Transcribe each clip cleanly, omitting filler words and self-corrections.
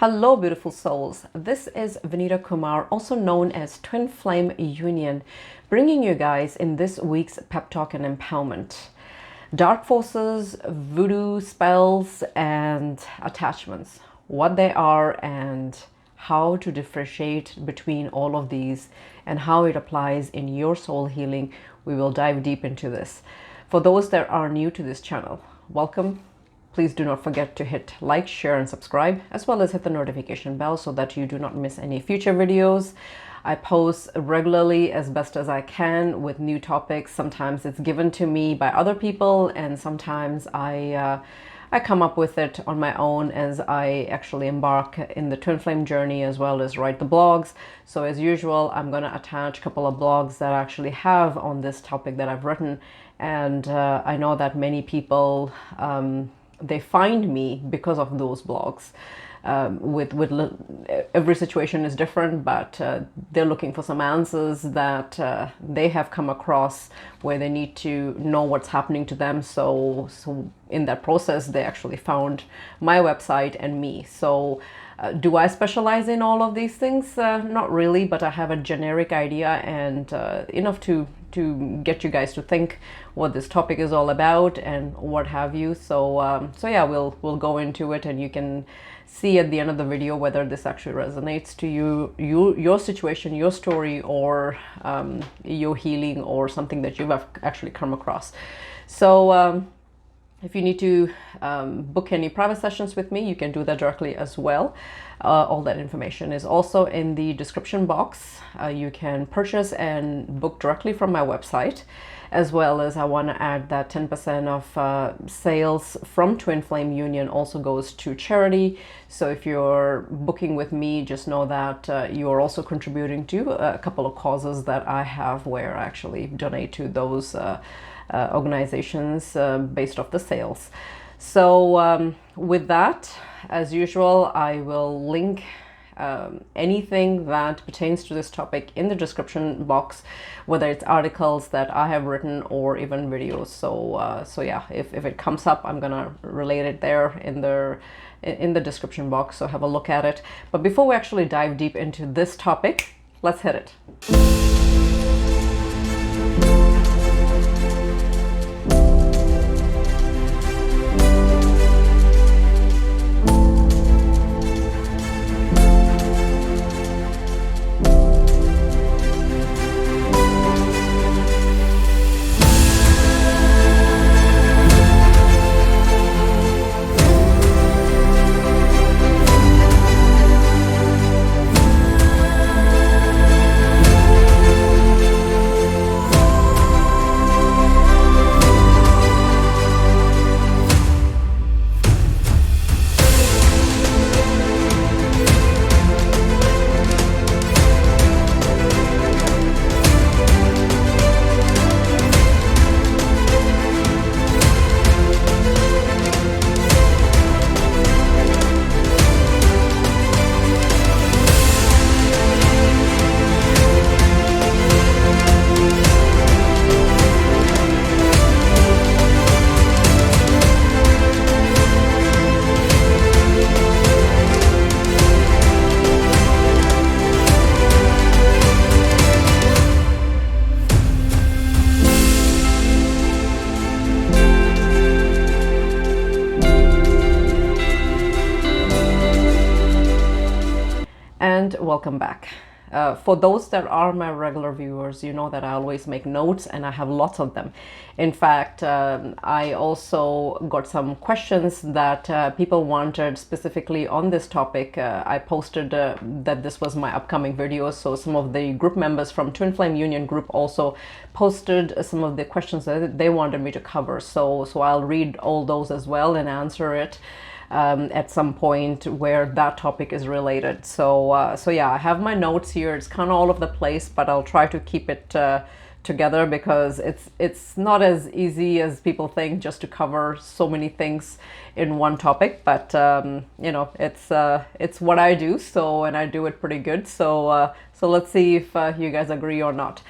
Hello, beautiful souls. This is Vanita Kumar, also known as Twinflameunion, bringing you guys in this week's pep talk and empowerment. Dark forces, voodoo spells, and attachments. What they are and how to differentiate between all of these and how it applies in your soul healing. We will dive deep into this. For those that are new to this channel, welcome. Please do not forget to hit like, share, and subscribe, as well as hit the notification bell so that you do not miss any future videos. I post regularly as best as I can with new topics. Sometimes it's given to me by other people, and sometimes I come up with it on my own as I actually embark in the twin flame journey, as well as write the blogs. So as usual, I'm going to attach a couple of blogs that I actually have on this topic that I've written. And I know that many people, they find me because of those blogs. Every situation is different, but they're looking for some answers that they have come across where they need to know what's happening to them. So in that process, they actually found my website and me. So do I specialize in all of these things? Not really, but I have a generic idea and enough to get you guys to think what this topic is all about and what have you. So yeah, we'll go into it, and you can see at the end of the video whether this actually resonates to your situation, your story, or your healing, or something that you've actually come across. So if you need to book any private sessions with me, you can do that directly as well. All that information is also in the description box. You can purchase and book directly from my website, as well as I want to add that 10% of sales from Twinflameunion also goes to charity. So if you're booking with me, just know that you are also contributing to a couple of causes that I have, where I actually donate to those organizations based off the sales. So with that, as usual, I will link anything that pertains to this topic in the description box, whether it's articles that I have written or even videos. So yeah, if it comes up, I'm gonna relate it there in the description box, so have a look at it. But before we actually dive deep into this topic, let's hit it. Welcome back. For those that are my regular viewers, you know that I always make notes, and I have lots of them. In fact, I also got some questions that people wanted specifically on this topic. I posted that this was my upcoming video, so some of the group members from Twinflameunion group also posted some of the questions that they wanted me to cover. So I'll read all those as well and answer it at some point where that topic is related. So yeah, I have my notes here. It's kind of all over the place, but I'll try to keep it together, because it's not as easy as people think just to cover so many things in one topic. But you know, it's what I do, and I do it pretty good. So let's see if you guys agree or not.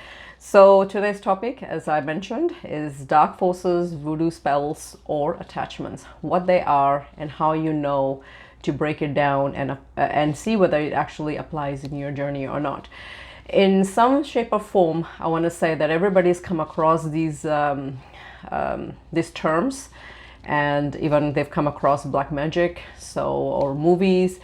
So today's topic, as I mentioned, is dark forces, voodoo spells, or attachments, what they are and how you know to break it down and see whether it actually applies in your journey or not. In some shape or form, I want to say that everybody's come across these terms, and even they've come across blackmagic, or movies,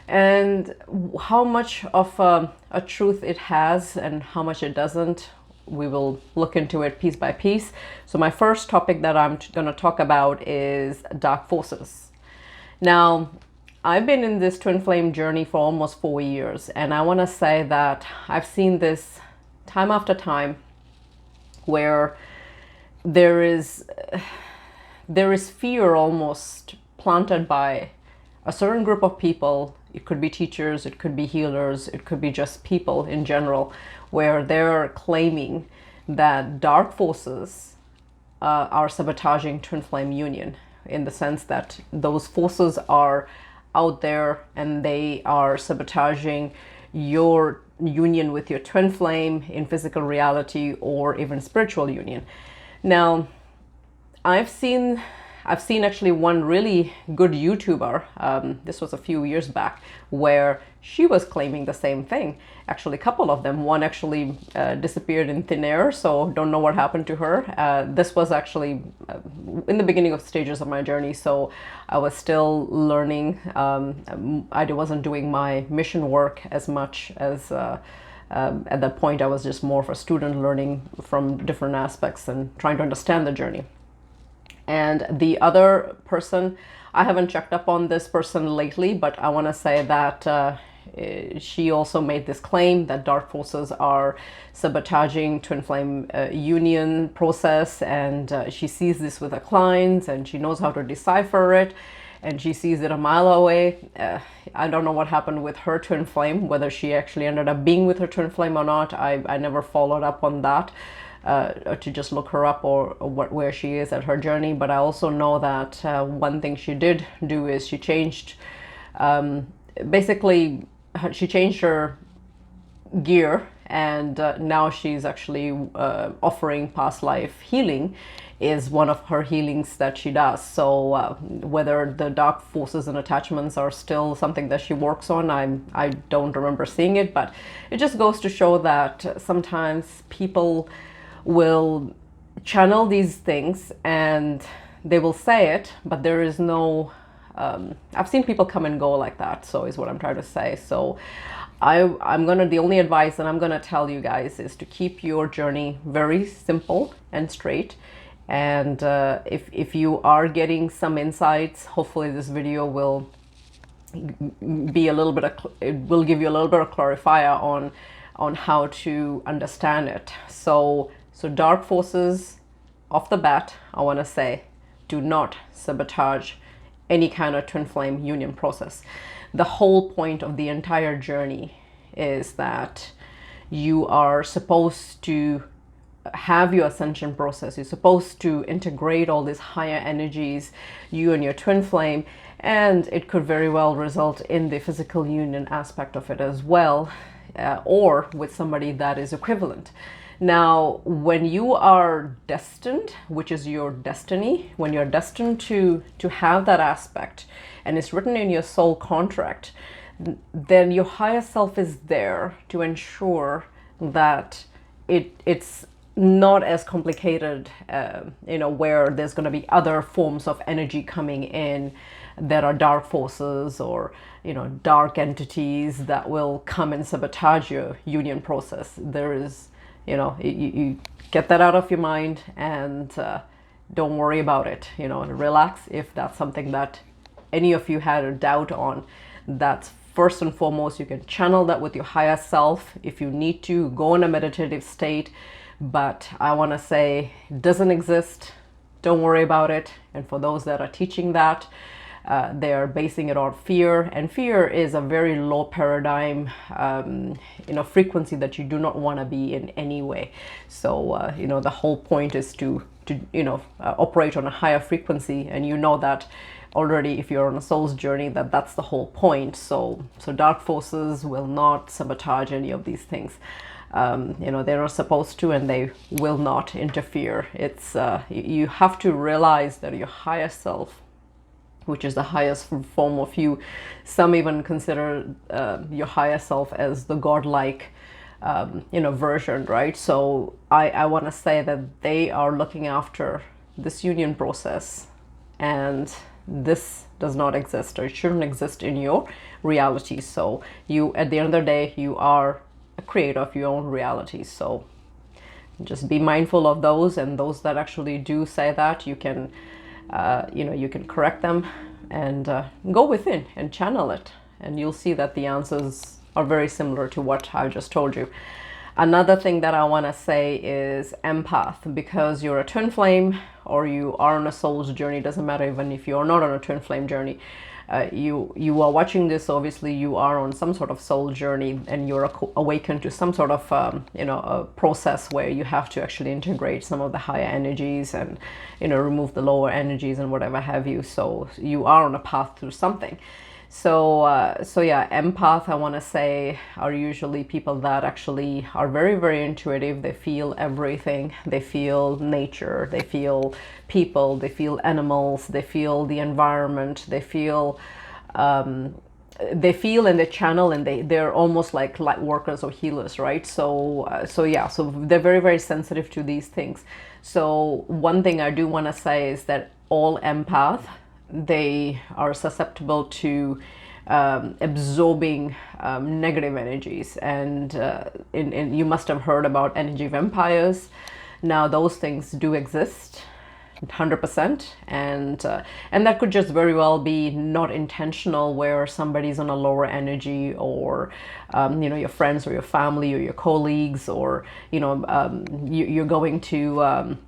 and how much of a truth it has and how much it doesn't. We will look into it piece by piece. So my first topic that I'm going to talk about is dark forces. Now, I've been in this twin flame journey for almost 4 years, and I want to say that I've seen this time after time where there is fear almost planted by a certain group of people. It could be teachers, it could be healers, it could be just people in general, where they're claiming that dark forces are sabotaging twin flame union, in the sense that those forces are out there and they are sabotaging your union with your twin flame in physical reality or even spiritual union. Now, I've seen actually one really good YouTuber, this was a few years back, where she was claiming the same thing. Actually, a couple of them. One actually disappeared in thin air, so don't know what happened to her. This was actually in the beginning of stages of my journey, so I was still learning. I wasn't doing my mission work as much as at that point. I was just more of a student, learning from different aspects and trying to understand the journey. And the other person, I haven't checked up on this person lately, but I want to say that she also made this claim that dark forces are sabotaging twin flame union process, and she sees this with her clients and she knows how to decipher it, and she sees it a mile away. I don't know what happened with her twin flame, whether she actually ended up being with her twin flame or not. I never followed up on that. To just look her up or where she is at her journey. But I also know that one thing she did do is she changed, basically she changed her gear, and now she's actually offering past life healing is one of her healings that she does. So whether the dark forces and attachments are still something that she works on, I don't remember seeing it, but it just goes to show that sometimes people will channel these things and they will say it, but there is no I've seen people come and go like that, so is what I'm trying to say. So the only advice that I'm gonna tell you guys is to keep your journey very simple and straight. And if you are getting some insights, hopefully this video will be it will give you a little bit of clarifier on how to understand it. So dark forces, off the bat, I want to say, do not sabotage any kind of twin flame union process. The whole point of the entire journey is that you are supposed to have your ascension process. You're supposed to integrate all these higher energies, you and your twin flame, and it could very well result in the physical union aspect of it as well, or with somebody that is equivalent. Now, when you are destined, which is your destiny, when you're destined to have that aspect, and it's written in your soul contract, then your higher self is there to ensure that it's not as complicated, where there's going to be other forms of energy coming in that are dark forces or, dark entities that will come and sabotage your union process. There is, you get that out of your mind and don't worry about it, relax. If that's something that any of you had a doubt on, that's first and foremost, you can channel that with your higher self. If you need to, go in a meditative state, but I want to say it doesn't exist. Don't worry about it. And for those that are teaching that, they are basing it on fear, and fear is a very low paradigm, frequency that you do not want to be in any way. So, the whole point is to operate on a higher frequency, and that already if you're on a soul's journey, that's the whole point. So dark forces will not sabotage any of these things. They're not supposed to, and they will not interfere. It's you have to realize that your higher self which is the highest form of you. Some even consider your higher self as the godlike version, right? So I want to say that they are looking after this union process, and this does not exist, or it shouldn't exist in your reality. So you, at the end of the day, you are a creator of your own reality. So just be mindful of those, and those that actually do say that, you can you can correct them and go within and channel it, and you'll see that the answers are very similar to what I just told you. Another thing that I want to say is empath, because you're a twin flame or you are on a soul's journey. Doesn't matter even if you're not on a twin flame journey. You are watching this, obviously you are on some sort of soul journey, and you're awakened to some sort of a process where you have to actually integrate some of the higher energies and remove the lower energies and whatever have you. So you are on a path through something. So yeah, empath, I want to say, are usually people that actually are very, very intuitive. They feel everything. They feel nature, they feel people, they feel animals, they feel the environment, they feel and they channel, and they're almost like light workers or healers, right? So yeah, so they're very, very sensitive to these things. So one thing I do want to say is that all empath, they are susceptible to absorbing negative energies, and you must have heard about energy vampires. Now those things do exist 100%, and that could just very well be not intentional, where somebody's on a lower energy, or your friends or your family or your colleagues, or you're going to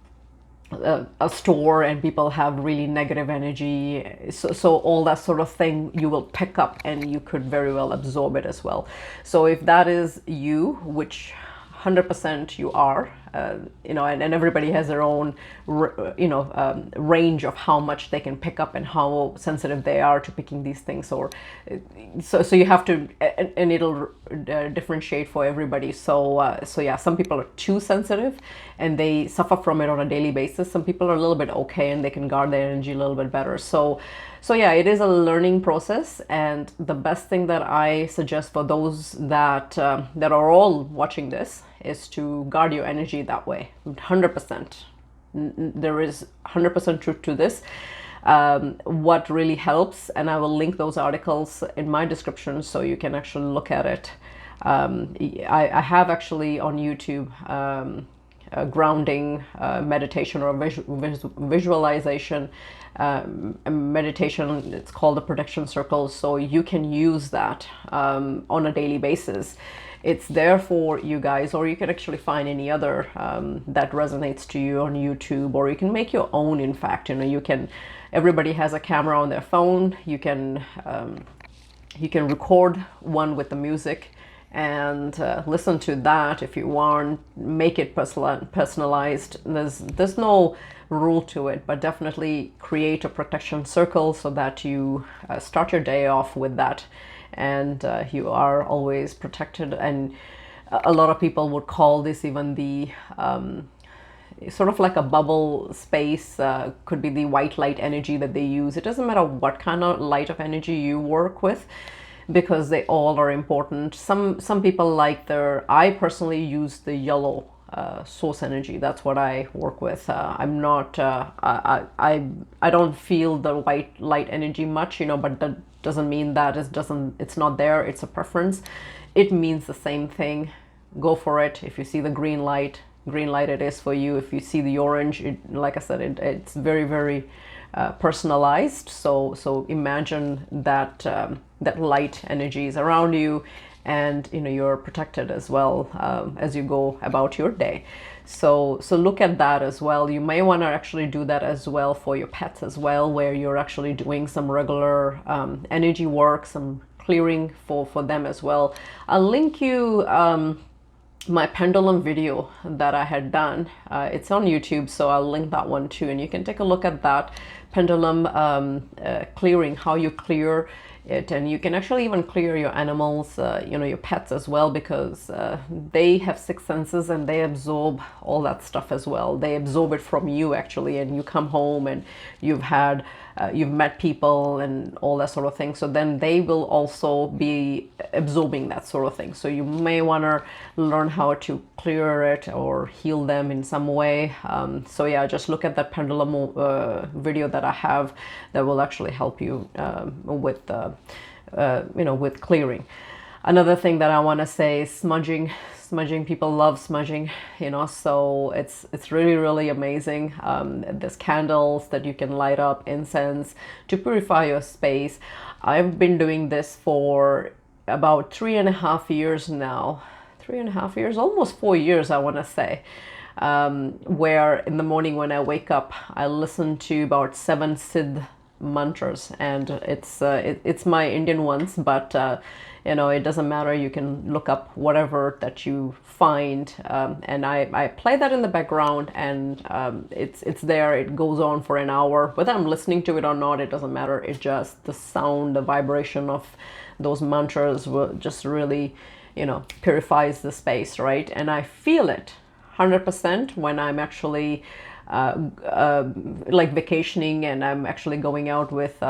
a store and people have really negative energy, so all that sort of thing you will pick up, and you could very well absorb it as well. So if that is you, which 100% you are, and everybody has their own range of how much they can pick up and how sensitive they are to picking these things, or so you have to, and it'll differentiate for everybody. So yeah, some people are too sensitive and they suffer from it on a daily basis. Some people are a little bit okay and they can guard their energy a little bit better. So yeah, it is a learning process, and the best thing that I suggest for those that are all watching this is to guard your energy that way. 100%. There is 100% truth to this. What really helps, and I will link those articles in my description so you can actually look at it. I have actually on YouTube a grounding meditation, or visualization meditation. It's called the protection circle, so you can use that on a daily basis. It's there for you guys, or you can actually find any other that resonates to you on YouTube, or you can make your own. In fact, you can, everybody has a camera on their phone. You can record one with the music and listen to that if you want. Make it personalized. There's no rule to it, but definitely create a protection circle so that you start your day off with that, and you are always protected. And a lot of people would call this even the sort of like a bubble space, could be the white light energy that they use. It doesn't matter what kind of light of energy you work with, because they all are important. Some people like I personally use the yellow source energy. That's what I work with. I'm not I don't feel the white light energy much, but that doesn't mean that it's not there. It's a preference. It means the same thing. Go for it. If you see the green light it is for you. If you see the orange, like I said, it's very, very personalized. So imagine that that light energy is around you, and you're protected as well as you go about your day. So look at that as well. You may want to actually do that as well for your pets as well, where you're actually doing some regular energy work, some clearing for them as well. I'll link you my pendulum video that I had done. It's on YouTube, so I'll link that one too, and you can take a look at that pendulum clearing, how you clear it. And you can actually even clear your animals, your pets as well, because they have six senses and they absorb all that stuff as well. They absorb it from you actually, and you come home and you've had you've met people and all that sort of thing. So then they will also be absorbing that sort of thing. So you may want to learn how to clear it or heal them in some way. So yeah, just look at that pendulum video that I have that will actually help you with with clearing. Another thing that I want to say is smudging. Smudging, people love smudging, so it's really, really amazing. There's candles that you can light up, incense, to purify your space. I've been doing this for about 3.5 years now. 3.5 years, almost 4 years, I want to say. Where in the morning when I wake up, I listen to about 7 Siddh mantras, and it's my Indian ones, but it doesn't matter. You can look up whatever that you find, and I play that in the background, and it's there. It goes on for an hour. Whether I'm listening to it or not, it doesn't matter. It just, the sound, the vibration of those mantras will just really, purifies the space, right? And I feel it 100% when I'm actually like vacationing, and I'm actually going out with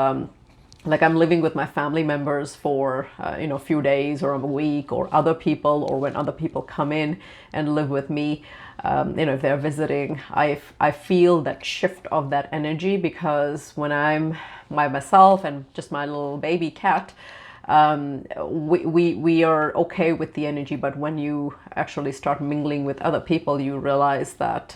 like I'm living with my family members for a few days or a week, or other people, or when other people come in and live with me, if they're visiting, I feel that shift of that energy, because when I'm by myself and just my little baby cat, we are okay with the energy, but when you actually start mingling with other people, you realize that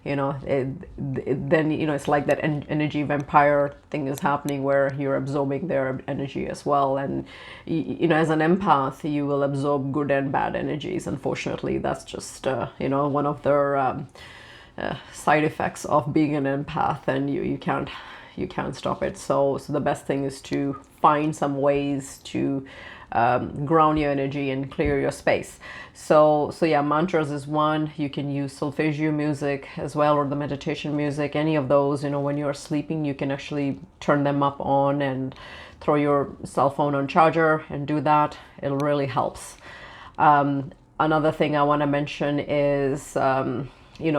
then it's like that energy vampire thing is happening, where you're absorbing their energy as well. And as an empath, you will absorb good and bad energies. Unfortunately, that's just one of the side effects of being an empath, and you can't stop it. So the best thing is to find some ways to ground your energy and clear your space. So yeah, mantras is one. You can use solfeggio music as well, or the meditation music. Any of those, when you're sleeping, you can actually turn them up on and throw your cell phone on charger and do that. It really helps. Another thing I want to mention is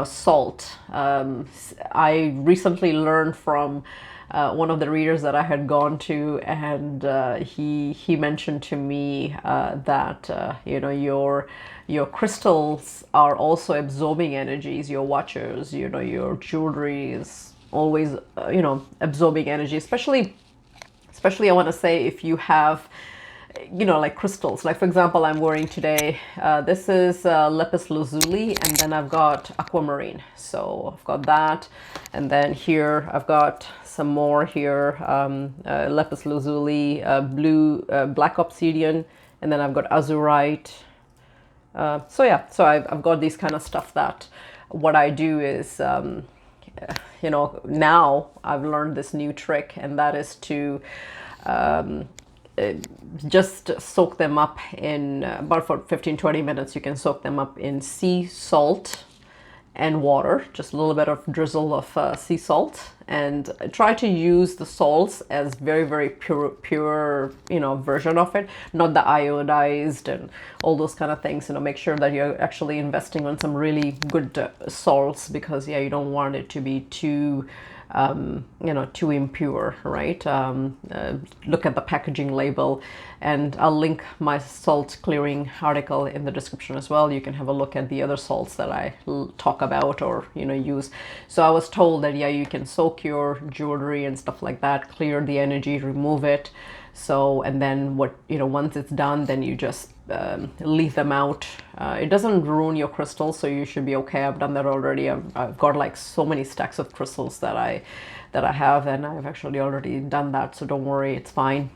salt. I recently learned from one of the readers that I had gone to, and he mentioned to me that your crystals are also absorbing energies. Your watches, your jewelry is always absorbing energy. Especially I want to say, if you have like crystals, like for example, I'm wearing today, this is lapis lazuli, and then I've got aquamarine. So I've got that, and then here I've got some more here, lapis lazuli, blue, black obsidian, and then I've got azurite. So yeah, so I've got these kind of stuff. That what I do is, now I've learned this new trick, and that is to just soak them up in about for 15-20 minutes. You can soak them up in sea salt and water, just a little bit of drizzle of sea salt, and try to use the salts as very, very pure version of it, not the iodized and all those kind of things. Make sure that you're actually investing on some really good salts, because yeah, you don't want it to be too too impure, right? Look at the packaging label, and I'll link my salt clearing article in the description as well. You can have a look at the other salts that I talk about or use. So I was told that yeah, you can soak your jewelry and stuff like that, clear the energy, remove it. So, and then once it's done, then you just leave them out. It doesn't ruin your crystals, so you should be okay. I've done that already. I've got like so many stacks of crystals that I have, and I've actually already done that, so don't worry, it's fine.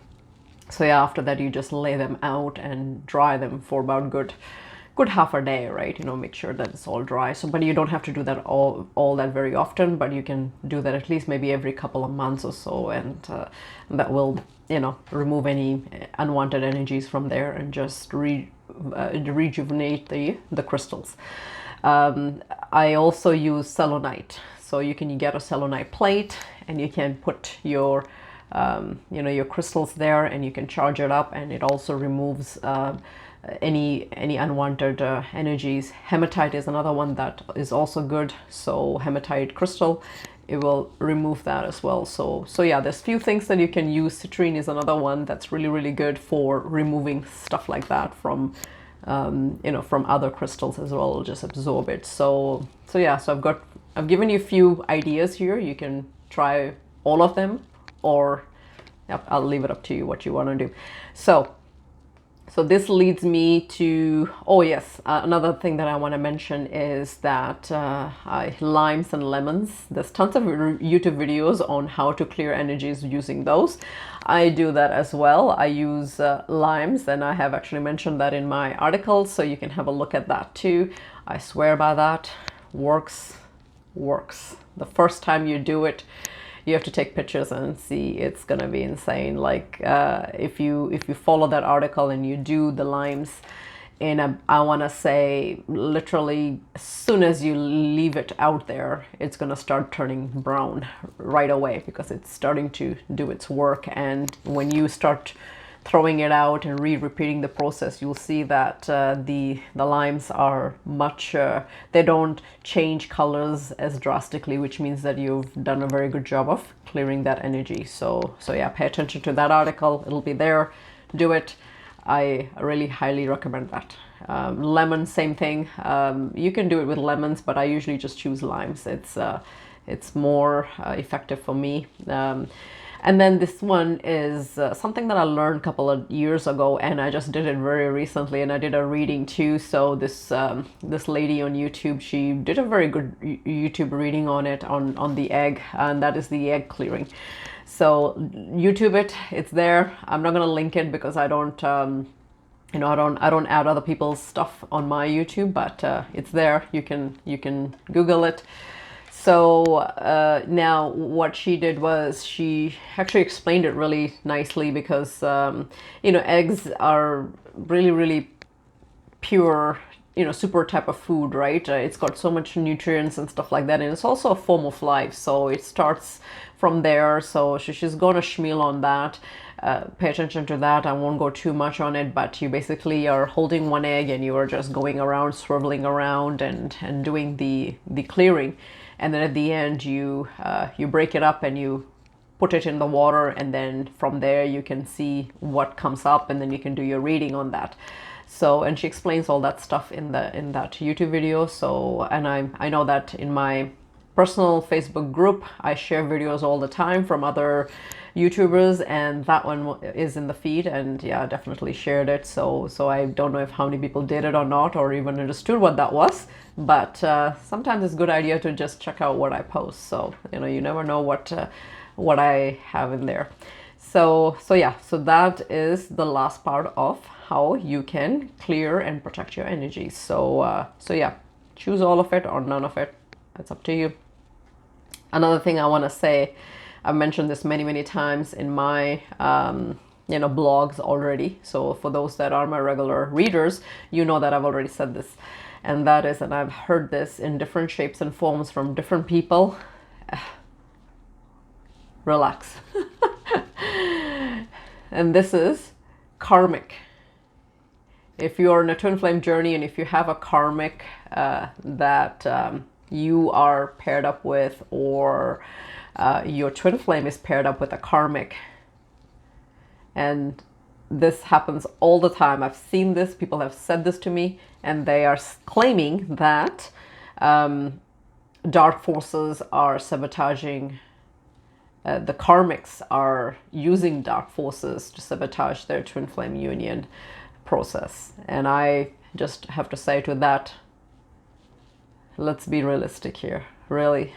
So yeah, after that you just lay them out and dry them for about good half a day, right? Make sure that it's all dry. So, but you don't have to do that all that very often, but you can do that at least maybe every couple of months or so, and that will remove any unwanted energies from there, and just rejuvenate the crystals. I also use selenite. So you can get a selenite plate, and you can put your you know, your crystals there, and you can charge it up, and it also removes any unwanted energies. Hematite is another one that is also good. So hematite crystal, it will remove that as well. So yeah, there's few things that you can use. Citrine is another one that's really good for removing stuff like that from you know, from other crystals as well. It'll just absorb it. So yeah, so I've given you a few ideas here. You can try all of them, or yep, I'll leave it up to you what you want to do. So this leads me to, oh yes, another thing that I want to mention is that limes and lemons. There's tons of YouTube videos on how to clear energies using those. I do that as well. I use limes, and I have actually mentioned that in my article, so you can have a look at that too. I swear by that. Works. The first time you do it, you have to take pictures and see. It's gonna be insane. Like if you follow that article and you do the limes in I want to say literally as soon as you leave it out there, it's gonna start turning brown right away, because it's starting to do its work. And when you start throwing it out and repeating the process, you'll see that the limes are much they don't change colors as drastically, which means that you've done a very good job of clearing that energy. So yeah, pay attention to that article. It'll be there. Do it. I really highly recommend that. Lemon, same thing. You can do it with lemons, but I usually just choose limes. It's more effective for me. And then this one is something that I learned a couple of years ago, and I just did it very recently, and I did a reading too. So this lady on YouTube, she did a very good YouTube reading on it, on the egg, and that is the egg clearing. So YouTube it, it's there. I'm not gonna link it because I don't you know, I don't add other people's stuff on my YouTube, but it's there. You can Google it. So now what she did was she actually explained it really nicely, because you know, eggs are really pure, you know, super type of food, right? It's got so much nutrients and stuff like that, and it's also a form of life, so it starts from there. So she's gonna schmeal on that. Pay attention to that. I won't go too much on it, but you basically are holding one egg and you are just going around, swiveling around and doing the clearing. And then at the end, you break it up and you put it in the water, and then from there you can see what comes up, and then you can do your reading on that. So, and she explains all that stuff in that YouTube video. So, and I know that in my personal Facebook group, I share videos all the time from other YouTubers, and that one is in the feed, and yeah, I definitely shared it. So I don't know if how many people did it or not, or even understood what that was, but sometimes it's a good idea to just check out what I post. So, you know, you never know what I have in there. So yeah, so that is the last part of how you can clear and protect your energy. So yeah, choose all of it or none of it. It's up to you. Another thing I want to say, I've mentioned this many times in my you know, blogs already. So for those that are my regular readers, you know that I've already said this, and that is, and I've heard this in different shapes and forms from different people. Relax. And this is karmic. If you're in a twin flame journey, and if you have a karmic that you are paired up with, or your twin flame is paired up with a karmic, and this happens all the time. I've seen this, people have said this to me, and they are claiming that dark forces are sabotaging, the karmics are using dark forces to sabotage their twin flame union process. And I just have to say to that, let's be realistic here, really.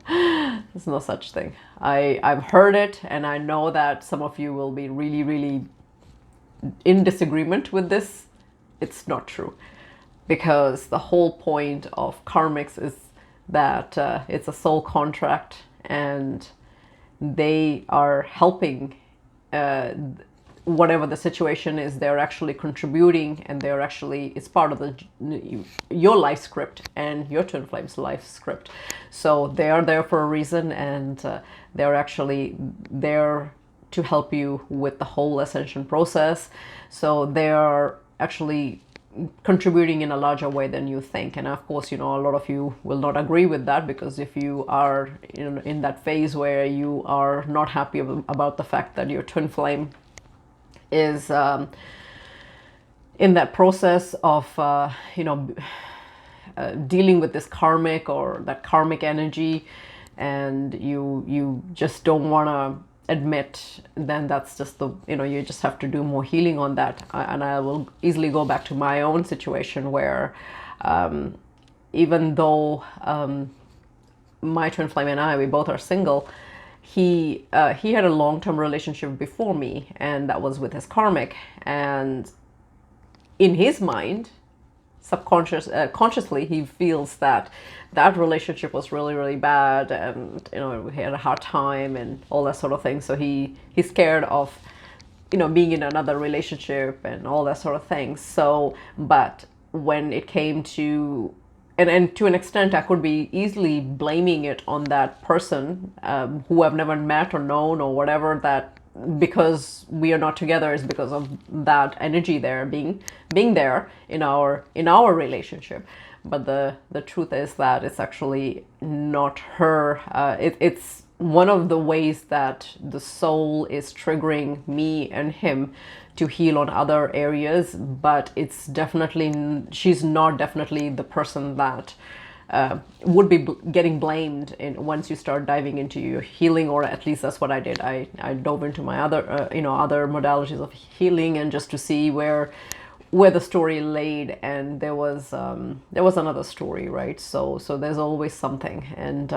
There's no such thing. I've heard it, and I know that some of you will be really in disagreement with this. It's not true, because the whole point of karmics is that it's a soul contract, and they are helping whatever the situation is, they're actually contributing, and they're actually, it's part of your life script and your twin flame's life script. So they are there for a reason, and they're actually there to help you with the whole ascension process. So they are actually contributing in a larger way than you think. And of course, a lot of you will not agree with that, because if you are in that phase where you are not happy about the fact that your twin flame is in that process of dealing with this karmic or that karmic energy, and you just don't want to admit, then that's just you just have to do more healing on that. And I will easily go back to my own situation where even though my twin flame and I, we both are single, he had a long-term relationship before me, and that was with his karmic. And in his mind, consciously, he feels that relationship was really, really bad, and we had a hard time and all that sort of thing. So he's scared of being in another relationship and all that sort of thing. So, but when it came to, and to an extent, I could be easily blaming it on that person who I've never met or known or whatever, that because we are not together is because of that energy there being there in our relationship. But the truth is that it's actually not her. It's one of the ways that the soul is triggering me and him to heal on other areas, but it's definitely, she's not definitely the person that would be getting blamed once you start diving into your healing, or at least that's what I did. I dove into my other other modalities of healing, and just to see where the story laid, and there was another story, right? So there's always something, and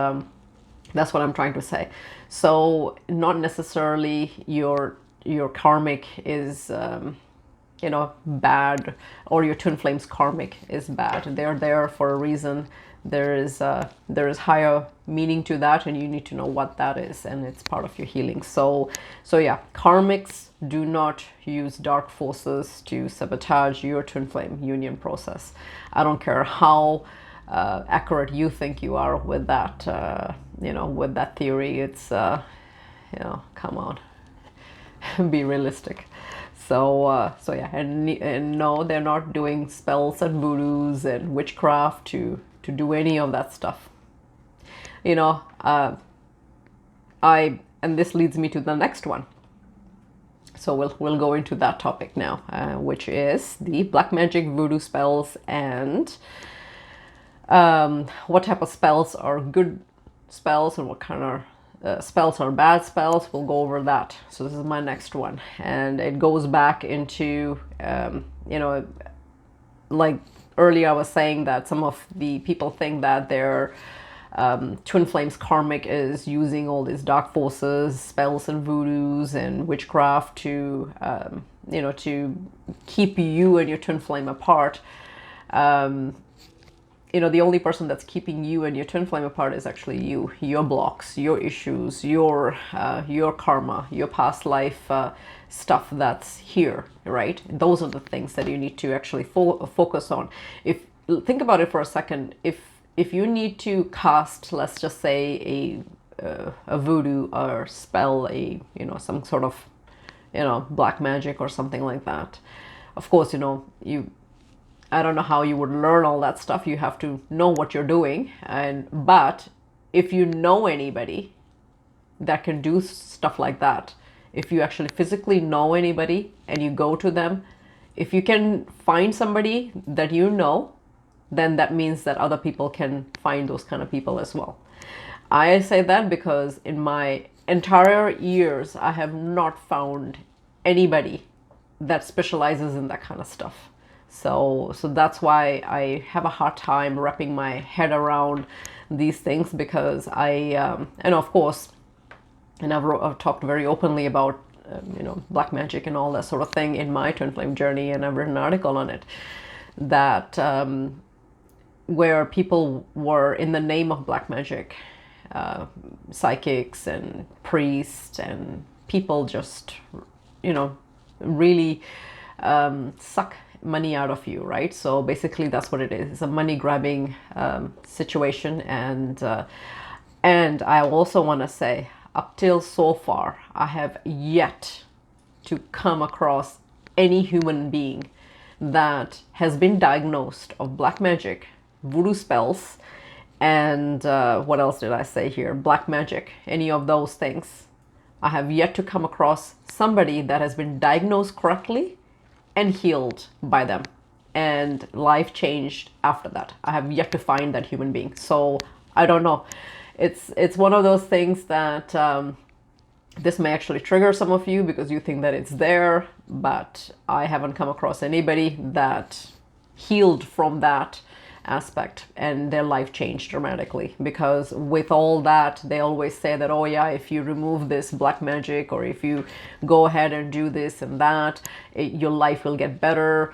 that's what I'm trying to say. So not necessarily your karmic is bad, or your twin flame's karmic is bad. They're there for a reason. There is higher meaning to that, and you need to know what that is, and it's part of your healing. So yeah, karmics do not use dark forces to sabotage your twin flame union process. I don't care how accurate you think you are with that, with that theory. It's come on, be realistic. So yeah, and no, they're not doing spells and voodoos and witchcraft to do any of that stuff. And this leads me to the next one. So we'll go into that topic now, which is the black magic voodoo spells, and what type of spells are good spells and what kind of spells are bad spells. We'll go over that. So this is my next one, and it goes back into like earlier I was saying that some of the people think that their twin flames karmic is using all these dark forces, spells and voodoos and witchcraft to to keep you and your twin flame apart. The only person that's keeping you and your twin flame apart is actually you, your blocks, your issues, your karma, your past life stuff that's here, right? Those are the things that you need to actually focus on. Think about it for a second. If you need to cast, let's just say a voodoo or spell, some sort of black magic or something like that. Of course, I don't know how you would learn all that stuff. You have to know what you're doing, but if you know anybody that can do stuff like that, if you actually physically know anybody and you go to them, if you can find somebody that you know, then that means that other people can find those kind of people as well. I say that because in my entire years, I have not found anybody that specializes in that kind of stuff. So that's why I have a hard time wrapping my head around these things, because and of course, and I've talked very openly about black magic and all that sort of thing in my twin flame journey, and I've written an article on it, that where people were, in the name of black magic, psychics and priests and people just really suck money out of you, right? So basically that's what it is. It's a money grabbing situation. And I also want to say, up till so far, I have yet to come across any human being that has been diagnosed of black magic, voodoo spells, and what else did I say here? Black magic, any of those things. I have yet to come across somebody that has been diagnosed correctly and healed by them, and life changed after that. I have yet to find that human being. So I don't know. It's one of those things that this may actually trigger some of you because you think that it's there, but I haven't come across anybody that healed from that aspect and their life changed dramatically. Because with all that, they always say that, oh yeah, if you remove this black magic, or if you go ahead and do this and that, your life will get better.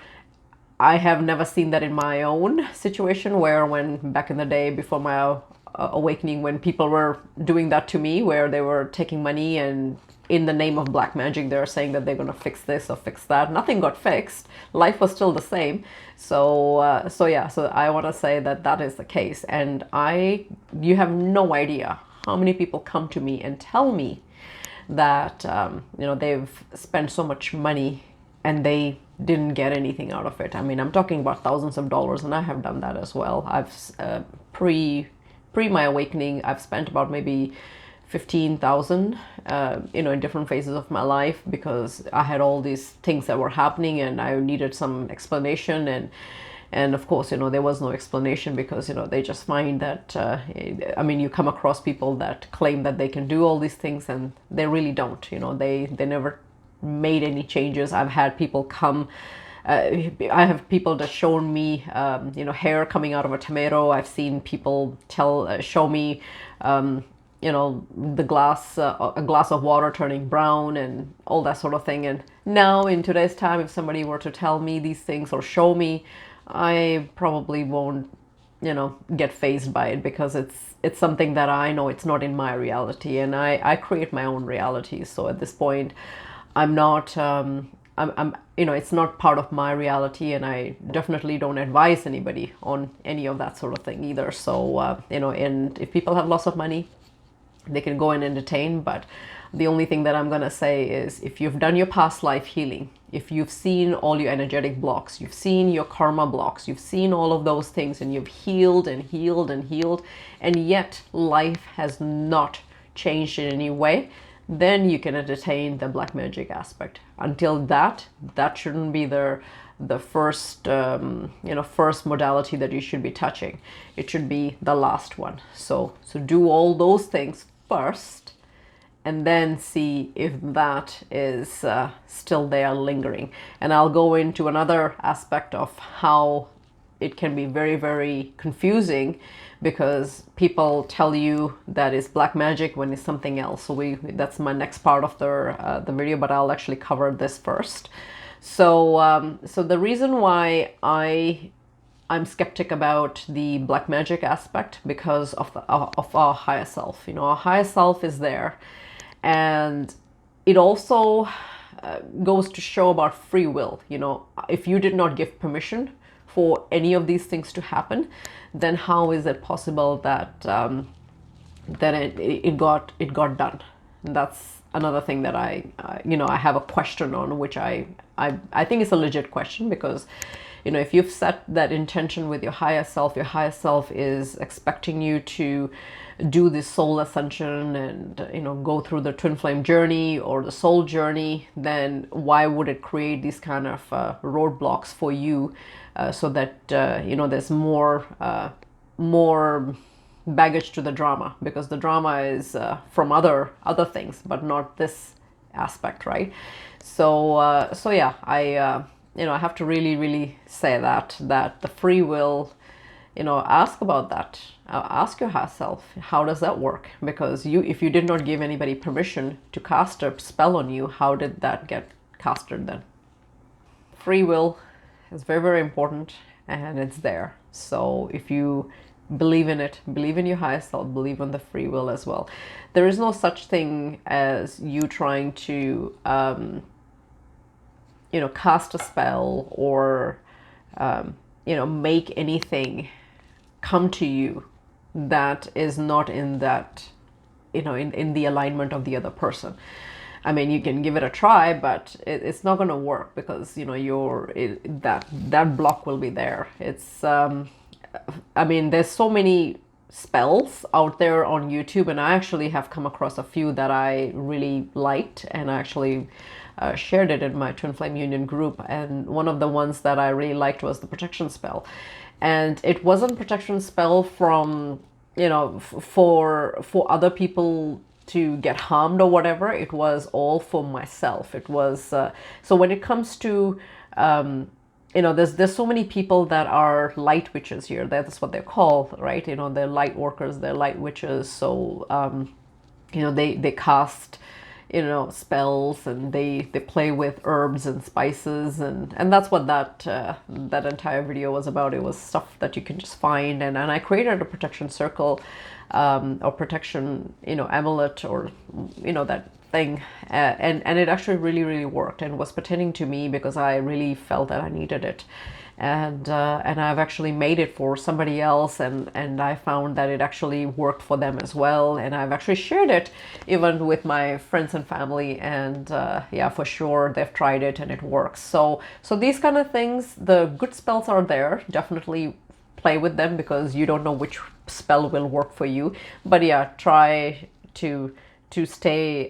I have never seen that in my own situation, where when back in the day before my awakening, when people were doing that to me, where they were taking money and in the name of black magic they're saying that they're going to fix this or fix that. Nothing got fixed. Life was still the same. So so I want to say that that is the case. And you have no idea how many people come to me and tell me that they've spent so much money and they didn't get anything out of it. I mean, I'm talking about thousands of dollars, and I have done that as well. I've pre my awakening, I've spent about maybe 15,000 in different phases of my life, because I had all these things that were happening and I needed some explanation, and of course there was no explanation, because they just find that I mean, you come across people that claim that they can do all these things and they really don't. They never made any changes. I've had people come, I have people that shown me hair coming out of a tomato. I've seen people show me a glass of water turning brown and all that sort of thing. And now in today's time, if somebody were to tell me these things or show me, I probably won't get fazed by it, because it's something that I know it's not in my reality, and I create my own reality. So at this point, I'm not I'm it's not part of my reality, and I definitely don't advise anybody on any of that sort of thing either. So and if people have lots of money, they can go and entertain. But the only thing that I'm going to say is, if you've done your past life healing, if you've seen all your energetic blocks, you've seen your karma blocks, you've seen all of those things, and you've healed and healed and healed, and yet life has not changed in any way, then you can entertain the black magic aspect. Until that shouldn't be the first first modality that you should be touching. It should be the last one. So do all those things first, and then see if that is still there lingering. And I'll go into another aspect of how it can be very, very confusing, because people tell you that it's black magic when it's something else. So that's my next part of the video, but I'll actually cover this first. So so the reason why I'm skeptic about the black magic aspect, because of our higher self. Our higher self is there, and it also goes to show about free will. If you did not give permission for any of these things to happen, then how is it possible that it got done? And that's another thing that I have a question on, which I think is a legit question, because if you've set that intention with your higher self is expecting you to do this soul ascension and go through the twin flame journey or the soul journey, then why would it create these kind of roadblocks for you, so that there's more baggage to the drama, because the drama is from other things, but not this aspect, right? So yeah, I have to really say that the free will, ask about that. Ask your higher self, how does that work? Because if you did not give anybody permission to cast a spell on you, how did that get casted then? Free will is very, very important, and it's there. So if you believe in it, believe in your higher self, believe in the free will as well. There is no such thing as you trying to you know, cast a spell or, you know, make anything come to you that is not in that, you know, in the alignment of the other person. I mean, you can give it a try, but it's not going to work because, you know, that block will be there. It's, I mean, there's so many spells out there on YouTube, and I actually have come across a few that I really liked, and I actually shared it in my twinflameunion group. And one of the ones that I really liked was the protection spell, and it wasn't protection spell from, you know, for other people to get harmed or whatever. It was all for myself. It was so when it comes to you know, there's so many people that are light witches here. That's what they're called, right? You know, they're light workers, they're light witches. So you know, they cast, you know, spells, and they play with herbs and spices, and that's what that entire video was about. It was stuff that you can just find, and I created a protection circle, or protection, you know, amulet, or, you know, that thing, and it actually really worked and was pertaining to me because I really felt that I needed it. And I've actually made it for somebody else, and I found that it actually worked for them as well, and I've actually shared it even with my friends and family, and yeah, for sure they've tried it and it works. So these kind of things, the good spells are there. Definitely play with them because you don't know which spell will work for you. But yeah, try to stay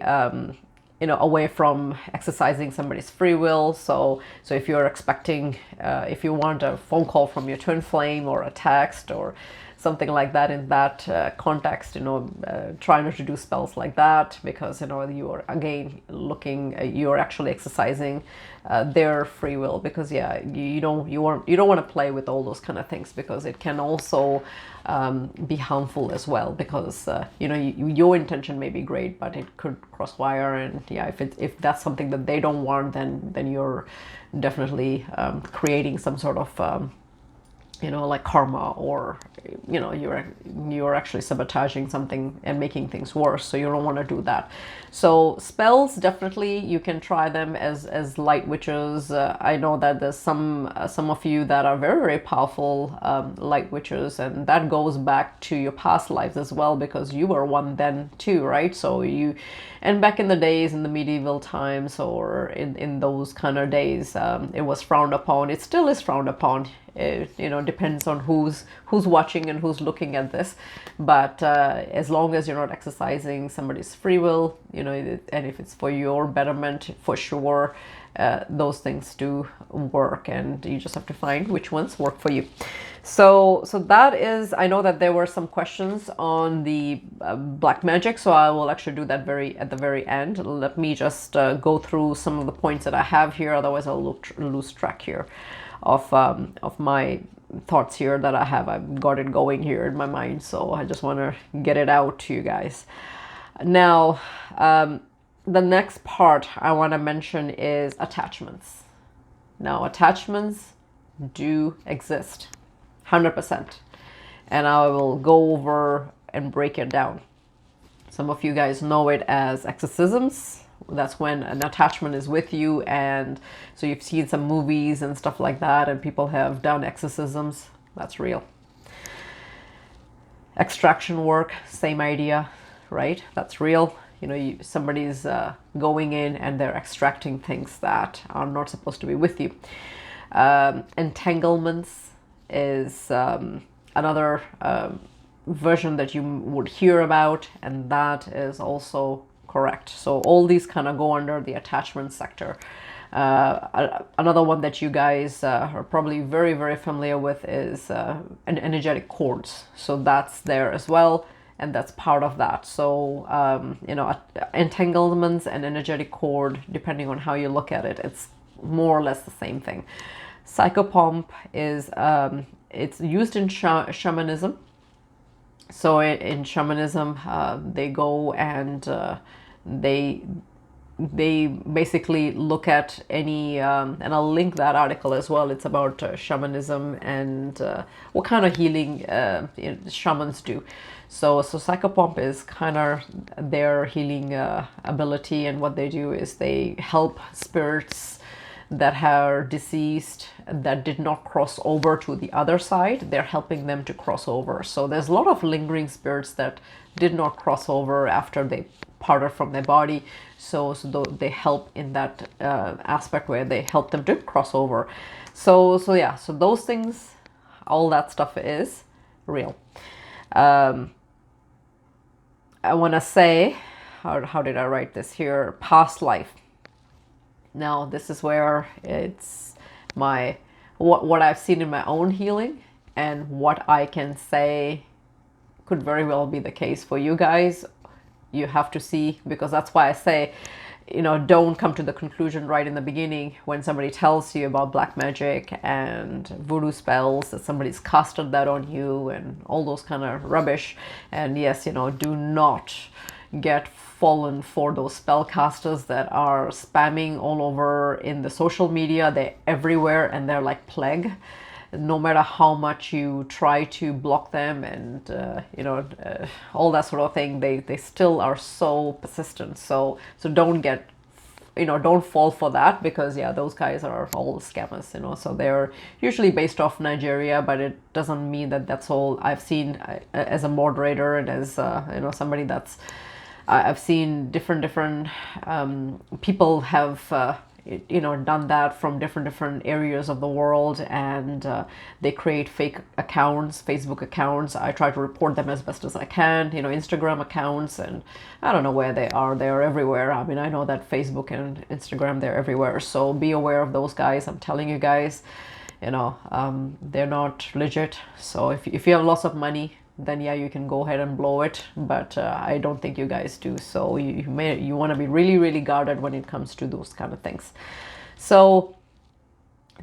you know, away from exercising somebody's free will. So if you're expecting, if you want a phone call from your twin flame or a text or something like that in that context, you know, try not to do spells like that, because, you know, you are again looking, you're actually exercising their free will, because yeah, you don't want to play with all those kind of things, because it can also be harmful as well, because you know, your intention may be great, but it could cross wire, and yeah, if that's something that they don't want, then you're definitely creating some sort of you know, like karma, or, you know, you're actually sabotaging something and making things worse. So you don't want to do that. So spells, definitely you can try them as light witches. I know that there's some of you that are very powerful light witches, and that goes back to your past lives as well, because you were one then too, right? So and back in the days, in the medieval times, or in those kind of days, it was frowned upon. It still is frowned upon. It, you know, depends on who's watching and who's looking at this, but as long as you're not exercising somebody's free will, you know, and if it's for your betterment, for sure, those things do work, and you just have to find which ones work for you. So that is, I know that there were some questions on the black magic, so I will actually do that at the very end. Let me just go through some of the points that I have here, otherwise I'll lose track here of my thoughts here that I have. I've got it going here in my mind, so I just want to get it out to you guys. Now, the next part I want to mention is attachments. Now, attachments do exist, 100%, and I will go over and break it down. Some of you guys know it as exorcisms. That's when an attachment is with you, and so you've seen some movies and stuff like that, and people have done exorcisms. That's real. Extraction work, same idea, right? That's real. You know, somebody's going in and they're extracting things that are not supposed to be with you. Entanglements is another version that you would hear about, and that is also correct. So all these kind of go under the attachment sector. Another one that you guys are probably very familiar with is an energetic cords. So that's there as well, and that's part of that. So you know, entanglements and energetic cord, depending on how you look at it, it's more or less the same thing. Psychopomp is it's used in shamanism. So in shamanism, they go and they basically look at any, and I'll link that article as well. It's about shamanism and what kind of healing you know, shamans do. So Psychopomp is kind of their healing ability, and what they do is they help spirits that are deceased that did not cross over to the other side. They're helping them to cross over. So there's a lot of lingering spirits that did not cross over after they parted from their body. So they help in that aspect where they help them to cross over. So yeah, so those things, all that stuff is real. I want to say, how did I write this here? Past life. Now, this is where it's what I've seen in my own healing, and what I can say could very well be the case for you guys. You have to see, because that's why I say, don't come to the conclusion right in the beginning when somebody tells you about black magic and voodoo spells, that somebody's casted that on you and all those kind of rubbish. And yes, do not get fallen for those spellcasters that are spamming all over in the social media. They're everywhere and they're like plague. No matter how much you try to block them and all that sort of thing, they still are so persistent. So don't get, don't fall for that, because yeah, those guys are all scammers. So they're usually based off Nigeria, but it doesn't mean that that's all. I've seen as a moderator and as somebody that's I've seen different people have done that from different areas of the world, and they create fake accounts, Facebook accounts. I try to report them as best as I can, Instagram accounts, and I don't know where they are. They are everywhere. I mean, I know that Facebook and Instagram, they're everywhere. So be aware of those guys. I'm telling you guys, they're not legit. So if you have lots of money, then yeah, you can go ahead and blow it, but I don't think you guys do. So you want to be really guarded when it comes to those kind of things. So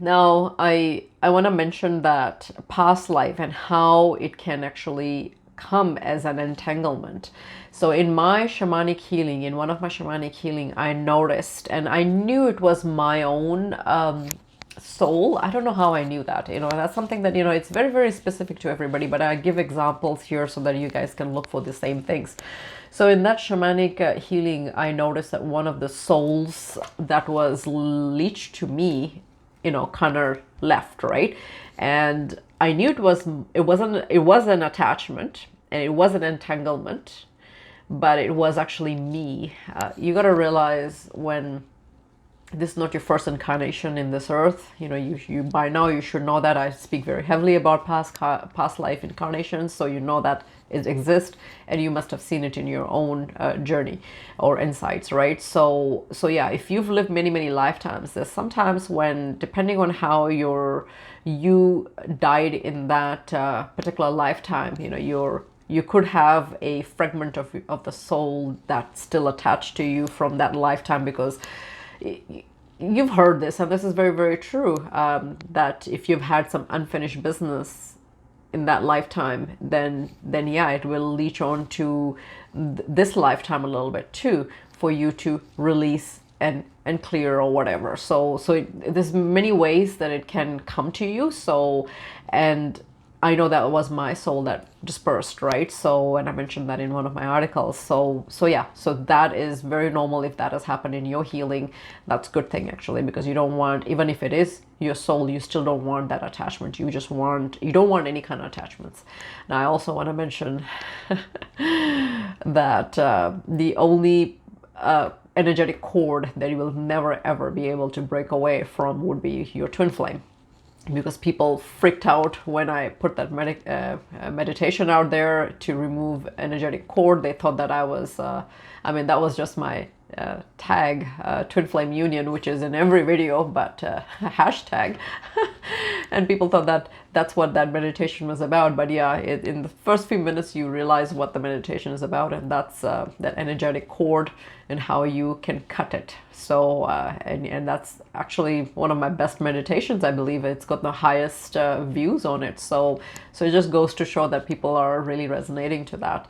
now I want to mention that past life and how it can actually come as an entanglement. So in my shamanic healing, in one of my shamanic healing, I noticed, and I knew it was my own soul. I don't know how I knew that. That's something that, it's very specific to everybody, but I give examples here so that you guys can look for the same things. So in that shamanic healing, I noticed that one of the souls that was leached to me, kind of left, right? And I knew it was an attachment, and it was an entanglement, but it was actually me. You got to realize, when this is not your first incarnation in this earth, you by now you should know that I speak very heavily about past life incarnations, so you know that it exists, and you must have seen it in your own journey or insights, right? So yeah, if you've lived many lifetimes, there's sometimes when, depending on how you died in that particular lifetime, you could have a fragment of the soul that's still attached to you from that lifetime, because you've heard this, and this is very true, that if you've had some unfinished business in that lifetime, then yeah, it will leach on to this lifetime a little bit too, for you to release and clear or whatever. So there's many ways that it can come to you. So, and I know that was my soul that dispersed, right? So, and I mentioned that in one of my articles. So yeah, so that is very normal. If that has happened in your healing, that's a good thing, actually, because you don't want, even if it is your soul, you still don't want that attachment. You don't want any kind of attachments. Now, I also want to mention that the only energetic cord that you will never ever be able to break away from would be your twin flame. Because people freaked out when I put that meditation out there to remove energetic cord. They thought that I was, that was just my tag, twinflameunion, which is in every video, but hashtag. And people thought that that's what that meditation was about. But yeah, in the first few minutes, you realize what the meditation is about, and that's that energetic cord and how you can cut it. So, and that's actually one of my best meditations. I believe it's got the highest views on it. So it just goes to show that people are really resonating to that.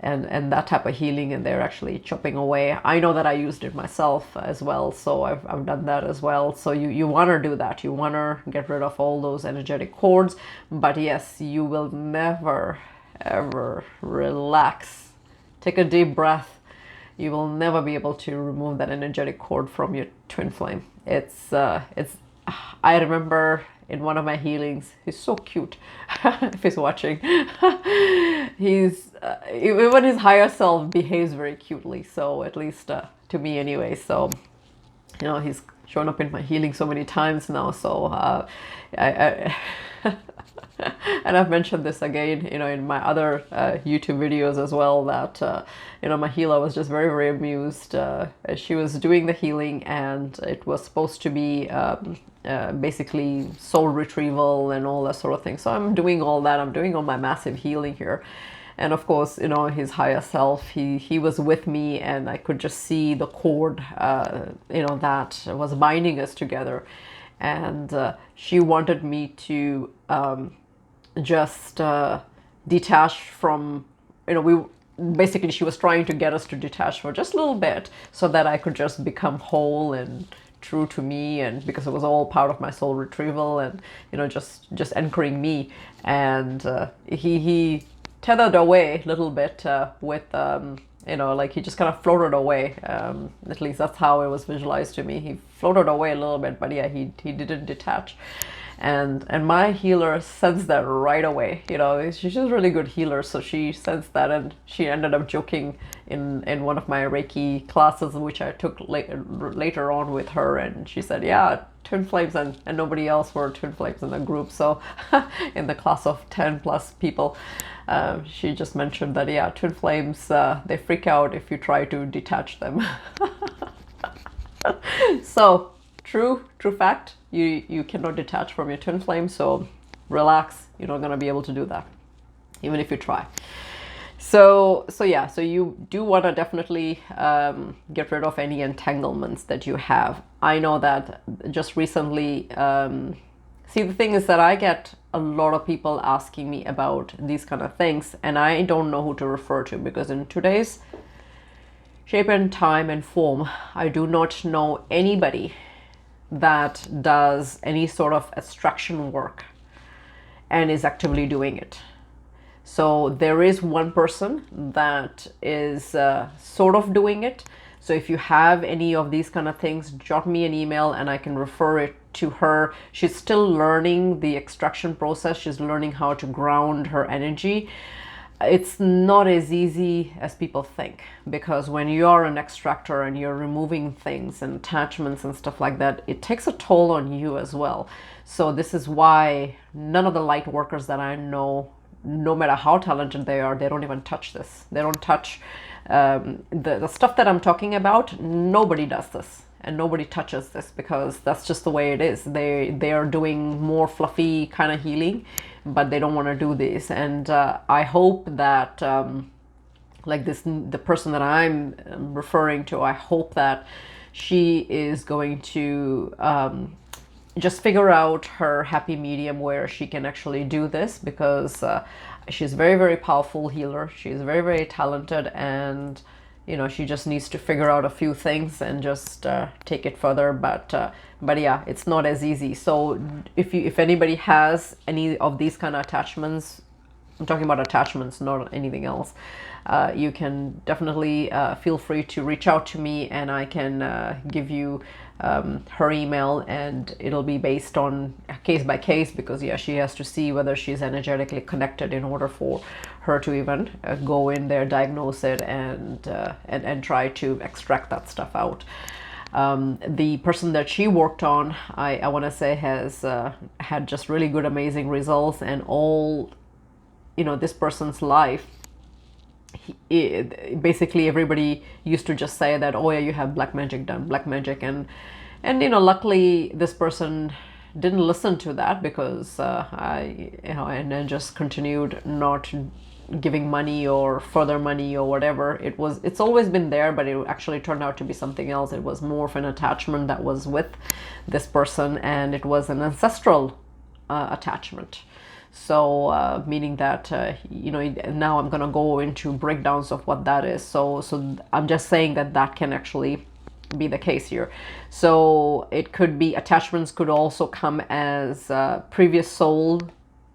And that type of healing, and they're actually chopping away. I know that I used it myself as well, so I've done that as well. So you want to do that. You want to get rid of all those energetic cords. But yes, you will never, ever relax. Take a deep breath. you will never be able to remove that energetic cord from your twin flame. It's I remember in one of my healings, he's so cute. If he's watching, he's even his higher self behaves very cutely. So at least to me, anyway. So he's shown up in my healing so many times now. So I and I've mentioned this again, in my other YouTube videos as well, that, my healer was just very, very amused. She was doing the healing, and it was supposed to be basically soul retrieval and all that sort of thing. So I'm doing all that. I'm doing all my massive healing here. And of course, his higher self, he was with me, and I could just see the cord, that was binding us together. And she wanted me to just detach from, basically she was trying to get us to detach for just a little bit so that I could just become whole and true to me, and because it was all part of my soul retrieval, and just anchoring me. And he tethered away a little bit with like he just kind of floated away. At least that's how it was visualized to me. He floated away a little bit, but yeah, he didn't detach. And my healer sensed that right away. She's just a really good healer, so she sensed that, and she ended up joking in one of my Reiki classes, which I took later on with her, and she said, yeah, twin flames, and nobody else were twin flames in the group. So in the class of 10 plus people, she just mentioned that, yeah, twin flames, they freak out if you try to detach them. So true fact, you cannot detach from your twin flame, so relax, you're not going to be able to do that even if you try. So yeah, so you do want to definitely get rid of any entanglements that you have. I know that just recently, see, the thing is that I get a lot of people asking me about these kind of things, and I don't know who to refer to, because in today's shape and time and form, I do not know anybody that does any sort of extraction work and is actively doing it. So there is one person that is sort of doing it. So if you have any of these kind of things, drop me an email and I can refer it to her. She's still learning the extraction process. She's learning how to ground her energy. It's not as easy as people think, because when you're an extractor and you're removing things and attachments and stuff like that, it takes a toll on you as well. So this is why none of the light workers that I know, no matter how talented they are, they don't even touch this. They don't touch the stuff that I'm talking about. Nobody does this, and nobody touches this, because that's just the way it is. They are doing more fluffy kind of healing, but they don't want to do this. And I hope that like the person that I'm referring to, I hope that she is going to just figure out her happy medium where she can actually do this, because she's very, very powerful healer. She's very, very talented, and she just needs to figure out a few things and just take it further. But yeah, it's not as easy. So if anybody has any of these kind of attachments, I'm talking about attachments, not anything else, you can definitely feel free to reach out to me, and I can give you her email, and it'll be based on case by case, because yeah, she has to see whether she's energetically connected in order for her to even go in there, diagnose it, and try to extract that stuff out. The person that she worked on, I want to say, has had just really good, amazing results, and all, this person's life, basically everybody used to just say that, oh yeah, you have black magic done, black magic, and luckily this person didn't listen to that, because and then just continued not giving money or further money or whatever. It's always been there, but it actually turned out to be something else. It was more of an attachment that was with this person, and it was an ancestral attachment. So meaning that now I'm gonna go into breakdowns of what that is. So I'm just saying that can actually be the case here. So it could be, attachments could also come as previous soul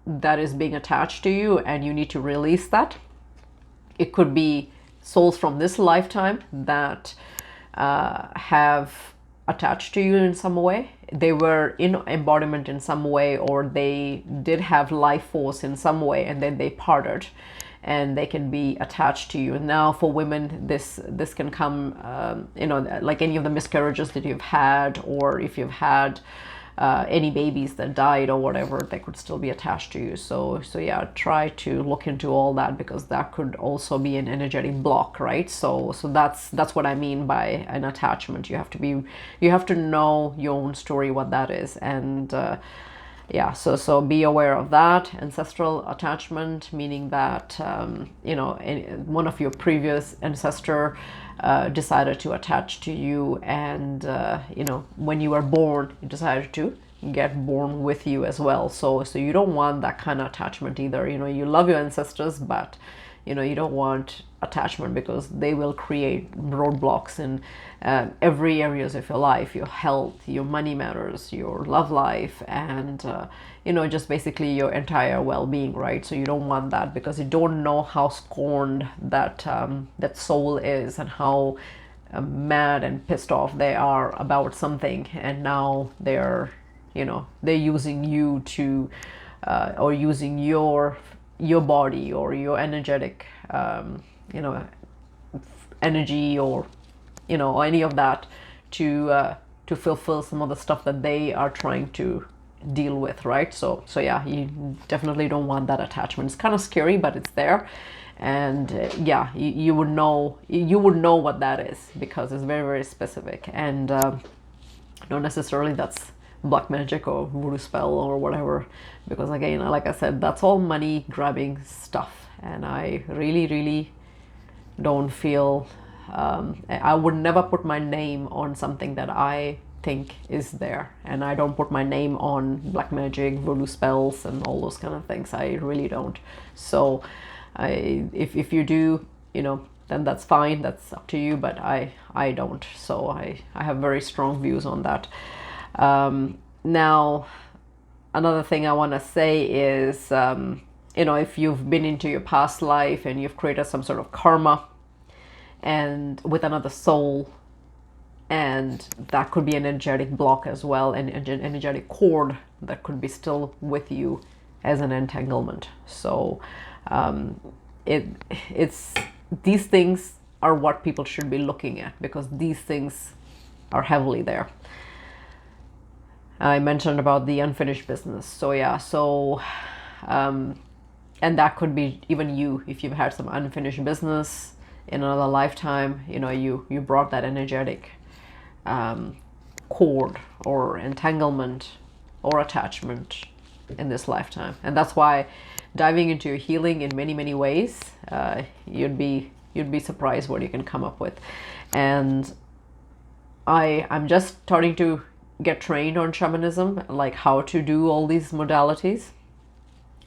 that is being attached to you, and you need to release that. It could be souls from this lifetime that have attached to you in some way. They were in embodiment in some way, or they did have life force in some way, and then they parted, and they can be attached to you. And now for women, this can come, you know, like any of the miscarriages that you've had, or if you've had any babies that died or whatever, they could still be attached to you. So yeah, try to look into all that, because that could also be an energetic block, right? So that's what I mean by an attachment. You have to know your own story, what that is. And yeah, so be aware of that. Ancestral attachment, meaning that you know, one of your previous ancestor decided to attach to you, and you know, when you were born, you decided to get born with you as well. So you don't want that kind of attachment either. You know, you love your ancestors, but you know, you don't want attachment, because they will create roadblocks in every areas of your life: your health, your money matters, your love life, and you know, just basically your entire well-being, right? So you don't want that, because you don't know how scorned that that soul is, and how mad and pissed off they are about something, and now they're, you know, they're using you to or using your body or your energetic you know, energy, or you know, any of that to fulfill some of the stuff that they are trying to deal with, right? So yeah, you definitely don't want that attachment. It's kind of scary, but it's there. And yeah, you would know what that is, because it's very, very specific. And not necessarily that's black magic or voodoo spell or whatever, because again, like I said, that's all money grabbing stuff, and I really, really don't feel I would never put my name on something that I think is there, and I don't put my name on black magic, voodoo spells, and all those kind of things. I really don't. So if you do, you know, then that's fine, that's up to you, but I don't. So I have very strong views on that. Now, another thing I want to say is, you know, if you've been into your past life and you've created some sort of karma and with another soul, and that could be an energetic block as well, an energetic cord that could be still with you as an entanglement. So it's these things are what people should be looking at, because these things are heavily there. I mentioned about the unfinished business. So yeah, so and that could be even you, if you've had some unfinished business in another lifetime. You know, you brought that energetic cord or entanglement or attachment in this lifetime. And that's why diving into your healing in many, many ways, you'd be surprised what you can come up with. And I'm just starting to get trained on shamanism, like how to do all these modalities,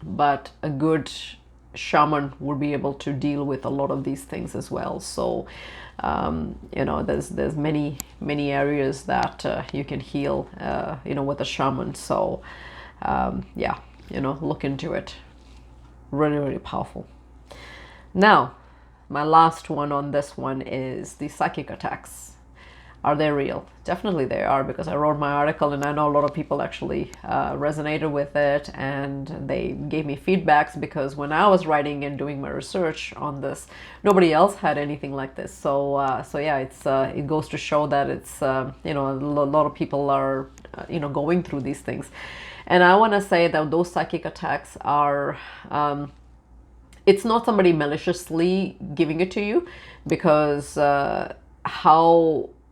but a good shaman would be able to deal with a lot of these things as well. So you know, there's many areas that you can heal you know, with a shaman. So yeah, you know, look into it. Really, really powerful. Now, my last one on this one is the psychic attacks. Are they real? Definitely they are, because I wrote my article and I know a lot of people actually resonated with it, and they gave me feedbacks, because when I was writing and doing my research on this, nobody else had anything like this. So yeah, it goes to show that it's you know, a lot of people are you know, going through these things. And I want to say that those psychic attacks are it's not somebody maliciously giving it to you, because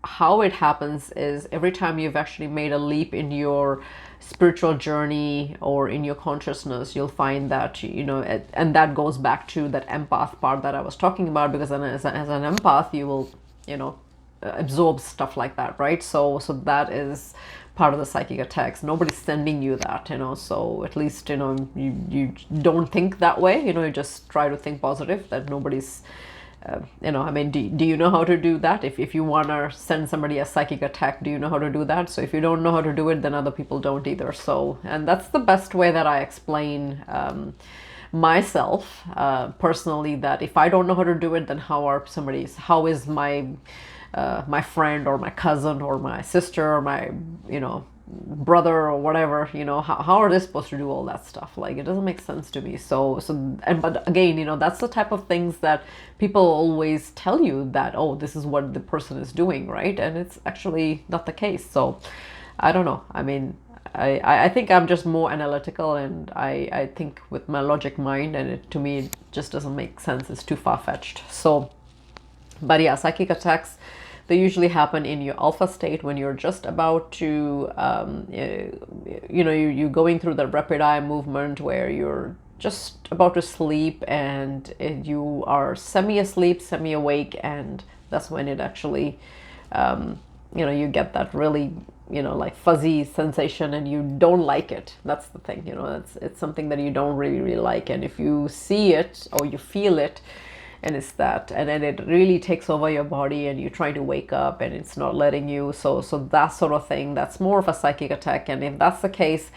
how it happens is every time you've actually made a leap in your spiritual journey or in your consciousness, you'll find that, you know, and that goes back to that empath part that I was talking about, because as an empath, you will, you know, absorb stuff like that, right? So that is part of the psychic attacks. Nobody's sending you that, you know, so at least, you know, you don't think that way, you know, you just try to think positive, that nobody's you know, I mean, do you know how to do that? If you want to send somebody a psychic attack, do you know how to do that? So if you don't know how to do it, then other people don't either. So, and that's the best way that I explain myself personally, that if I don't know how to do it, then how is my my friend or my cousin or my sister or my, you know, brother or whatever, you know, how are they supposed to do all that stuff? Like, it doesn't make sense to me. But again, you know, that's the type of things that people always tell you, that, oh, this is what the person is doing, right? And it's actually not the case. So I don't know. I mean, I think I'm just more analytical, and I think with my logic mind, and to me it just doesn't make sense. It's too far-fetched. So, but yeah, psychic attacks, they usually happen in your alpha state, when you're just about to, you know, you're going through the rapid eye movement, where you're just about to sleep, and you are semi-asleep, semi-awake, and that's when it actually, you know, you get that really, you know, like fuzzy sensation, and you don't like it. That's the thing, you know, it's something that you don't really like. And if you see it or you feel it, and it's that, and then it really takes over your body, and you try to wake up and it's not letting you, so that sort of thing, that's more of a psychic attack. And if that's the case,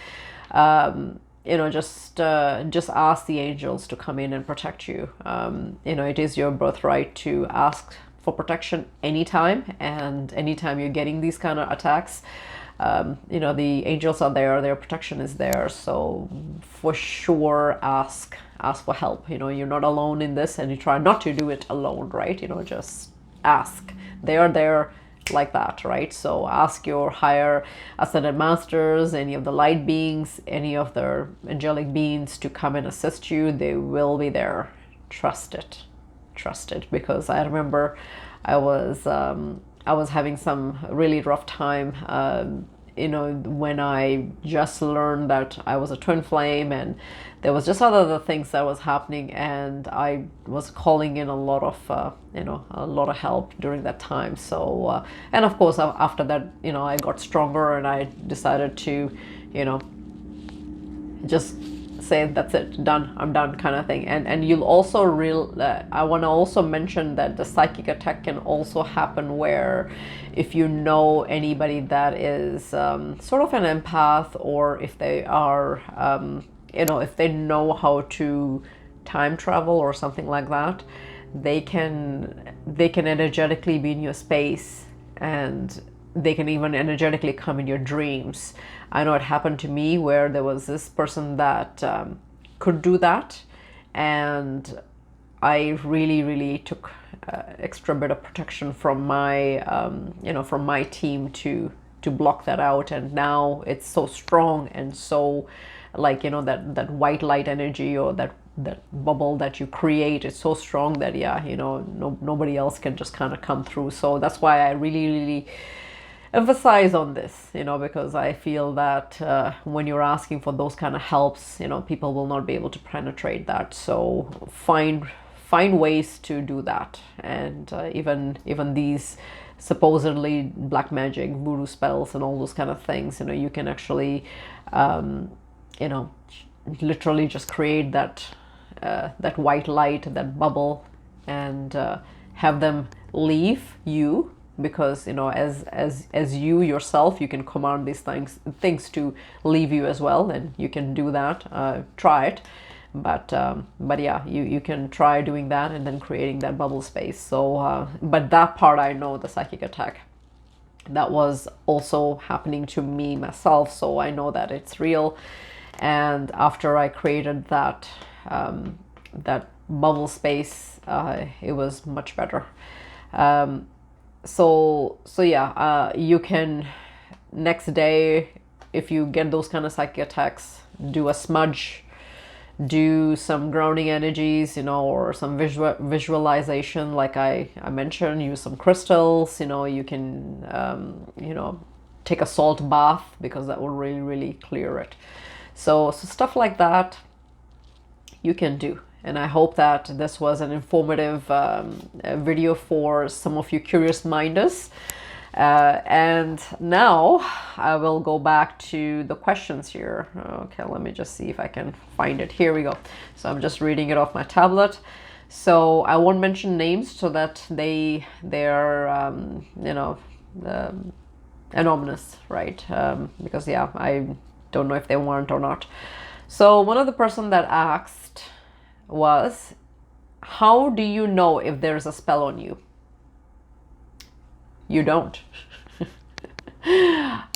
you know, just ask the angels to come in and protect you. You know, it is your birthright to ask for protection anytime, and anytime you're getting these kind of attacks, you know, the angels are there, their protection is there. So for sure, ask for help. You know, you're not alone in this, and you try not to do it alone, right? You know, just ask. They are there like that, right? So ask your higher ascended masters, any of the light beings, any of the angelic beings to come and assist you. They will be there. Trust it. Trust it. Because I remember I was having some really rough time, you know, when I just learned that I was a twin flame, and there was just other things that was happening, and I was calling in a lot of, you know, a lot of help during that time. So, and of course, after that, you know, I got stronger, and I decided to, you know, just say, that's it, done, I'm done, kind of thing. And you'll also I want to also mention that the psychic attack can also happen where, if you know anybody that is sort of an empath, or if they are, you know, if they know how to time travel or something like that, they can energetically be in your space, and they can even energetically come in your dreams. I know it happened to me, where there was this person that could do that, and I really took extra bit of protection from my, you know, from my team to block that out. And now it's so strong, and so, like, you know, that white light energy, or that bubble that you create, is so strong that, yeah, you know, nobody else can just kind of come through. So that's why I really emphasize on this, you know, because I feel that when you're asking for those kind of helps, you know, people will not be able to penetrate that. So find ways to do that. And even these supposedly black magic, voodoo spells, and all those kind of things, you know, you can actually, you know, literally just create that white light, that bubble, and have them leave you. Because, you know, as you yourself, you can command these things to leave you as well, and you can do that. Try it, but yeah, you can try doing that, and then creating that bubble space. So, but that part, I know, the psychic attack, that was also happening to me myself, so I know that it's real. And after I created that bubble space, it was much better. So yeah, you can, next day, if you get those kind of psychic attacks, do a smudge, do some grounding energies, you know, or some visualization, like I mentioned. Use some crystals, you know. You can, you know, take a salt bath, because that will really clear it. So stuff like that you can do. And I hope that this was an informative video for some of you curious minders. And now I will go back to the questions here. Okay, let me just see if I can find it. Here we go. So I'm just reading it off my tablet. So I won't mention names, so that they're you know, anonymous, right? Because, yeah, I don't know if they want or not. So one of the person that asked, was, how do you know if there's a spell on you? You don't.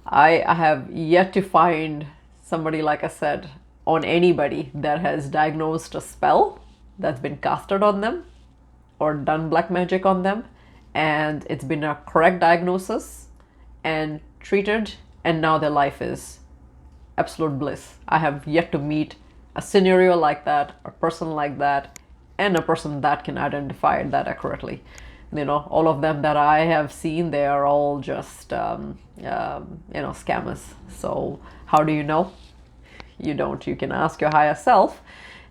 I have yet to find somebody, like I said, on anybody that has diagnosed a spell that's been casted on them or done black magic on them, and it's been a correct diagnosis and treated, and now their life is absolute bliss. I have yet to meet a scenario like that, a person like that, and a person that can identify it that accurately. You know, all of them that I have seen, they are all just, scammers. So how do you know? You don't. You can ask your higher self,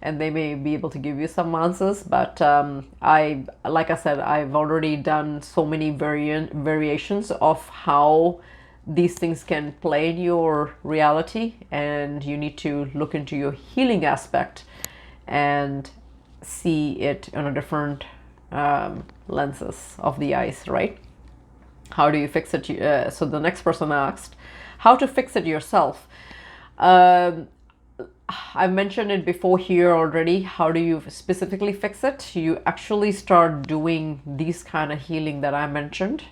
and they may be able to give you some answers. But like I said, I've already done so many variations of how these things can play in your reality, and you need to look into your healing aspect and see it on a different lenses of the eyes, right? How do you fix it? So the next person asked, how to fix it yourself? I've mentioned it before here already. How do you specifically fix it? You actually start doing these kind of healing that I mentioned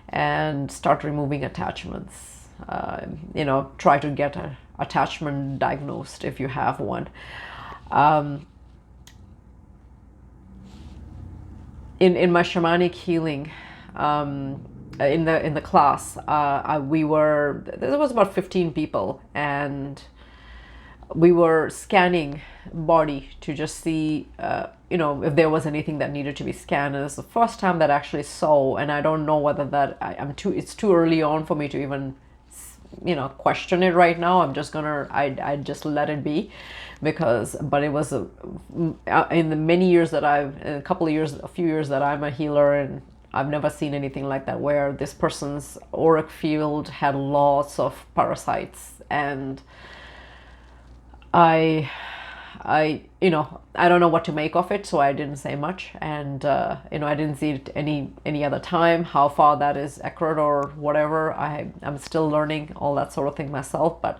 and start removing attachments. Try to get an attachment diagnosed if you have one. In my shamanic healing, in the class, there was about 15 people, and we were scanning body to just see, if there was anything that needed to be scanned. And it's the first time that I actually saw, and I don't know whether that it's too early on for me to even, question it right now. I just let it be, but it was in the many years that a few years that I'm a healer, and I've never seen anything like that where this person's auric field had lots of parasites, and I don't know what to make of it, so I didn't say much, and I didn't see it any other time. How far that is accurate or whatever, I'm still learning all that sort of thing myself, but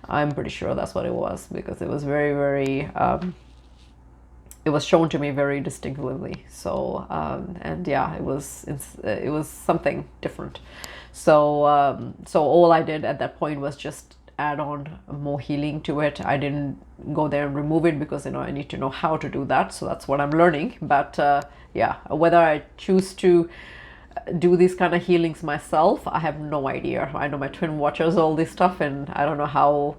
I'm pretty sure that's what it was, because it was very, very it was shown to me very distinctively. So it was something different. So all I did at that point was just add on more healing to it. I didn't go there and remove it, because I need to know how to do that. So that's what I'm learning. But whether I choose to do these kind of healings myself, I have no idea. I know my twin watches all this stuff, and I don't know how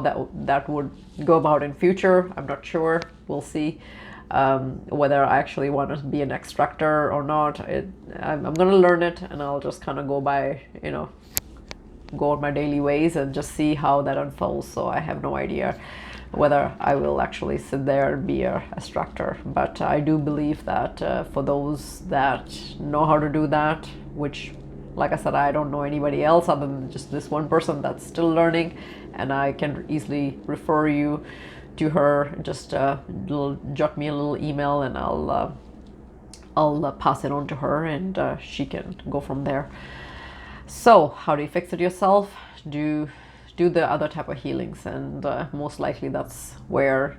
that would go about in future. I'm not sure. We'll see whether I actually want to be an extractor or not. I'm gonna learn it, and I'll just kind of go by, go on my daily ways and just see how that unfolds. So I have no idea whether I will actually sit there and be a extractor. But I do believe that for those that know how to do that, which, like I said, I don't know anybody else other than just this one person that's still learning, and I can easily refer you to her. Just jot me a little email, and I'll pass it on to her, and she can go from there. So how do you fix it yourself? Do the other type of healings, and most likely that's where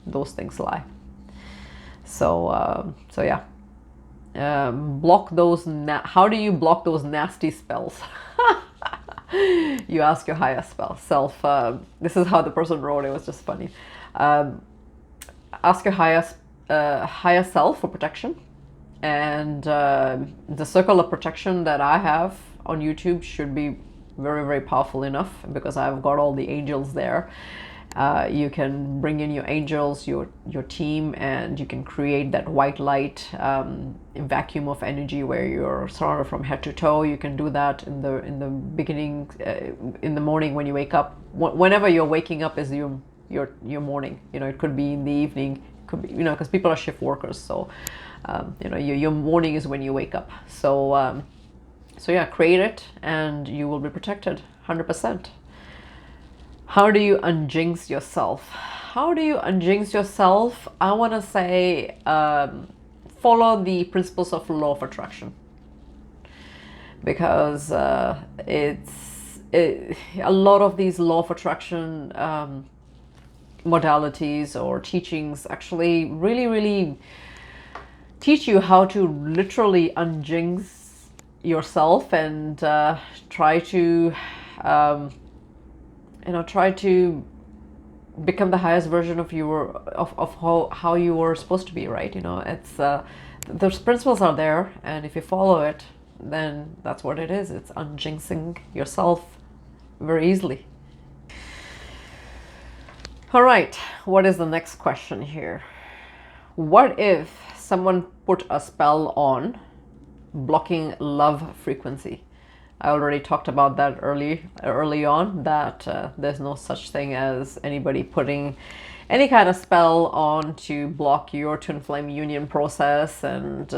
those things lie. So yeah, block those. How do you block those nasty spells? You ask your higher self. This is how the person wrote it. It was just funny. Ask your higher self for protection, and the circle of protection that I have on YouTube should be very, very powerful enough, because I've got all the angels there. You can bring in your angels, your team, and you can create that white light vacuum of energy where you're surrounded from head to toe. You can do that in the beginning, in the morning when you wake up. Whenever you're waking up is your morning. It could be in the evening, it could be, because people are shift workers. So your morning is when you wake up. So yeah, create it, and you will be protected 100%. How do you unjinx yourself? How do you unjinx yourself? I want to say follow the principles of law of attraction, because a lot of these law of attraction modalities or teachings actually really teach you how to literally unjinx yourself and try to try to become the highest version of how you were supposed to be, right? It's those principles are there, and if you follow it, then that's what it is. It's unjinxing yourself very easily. All right, what is the next question here? What if someone put a spell on blocking love frequency? I already talked about that early on, that there's no such thing as anybody putting any kind of spell on to block your twin flame union process and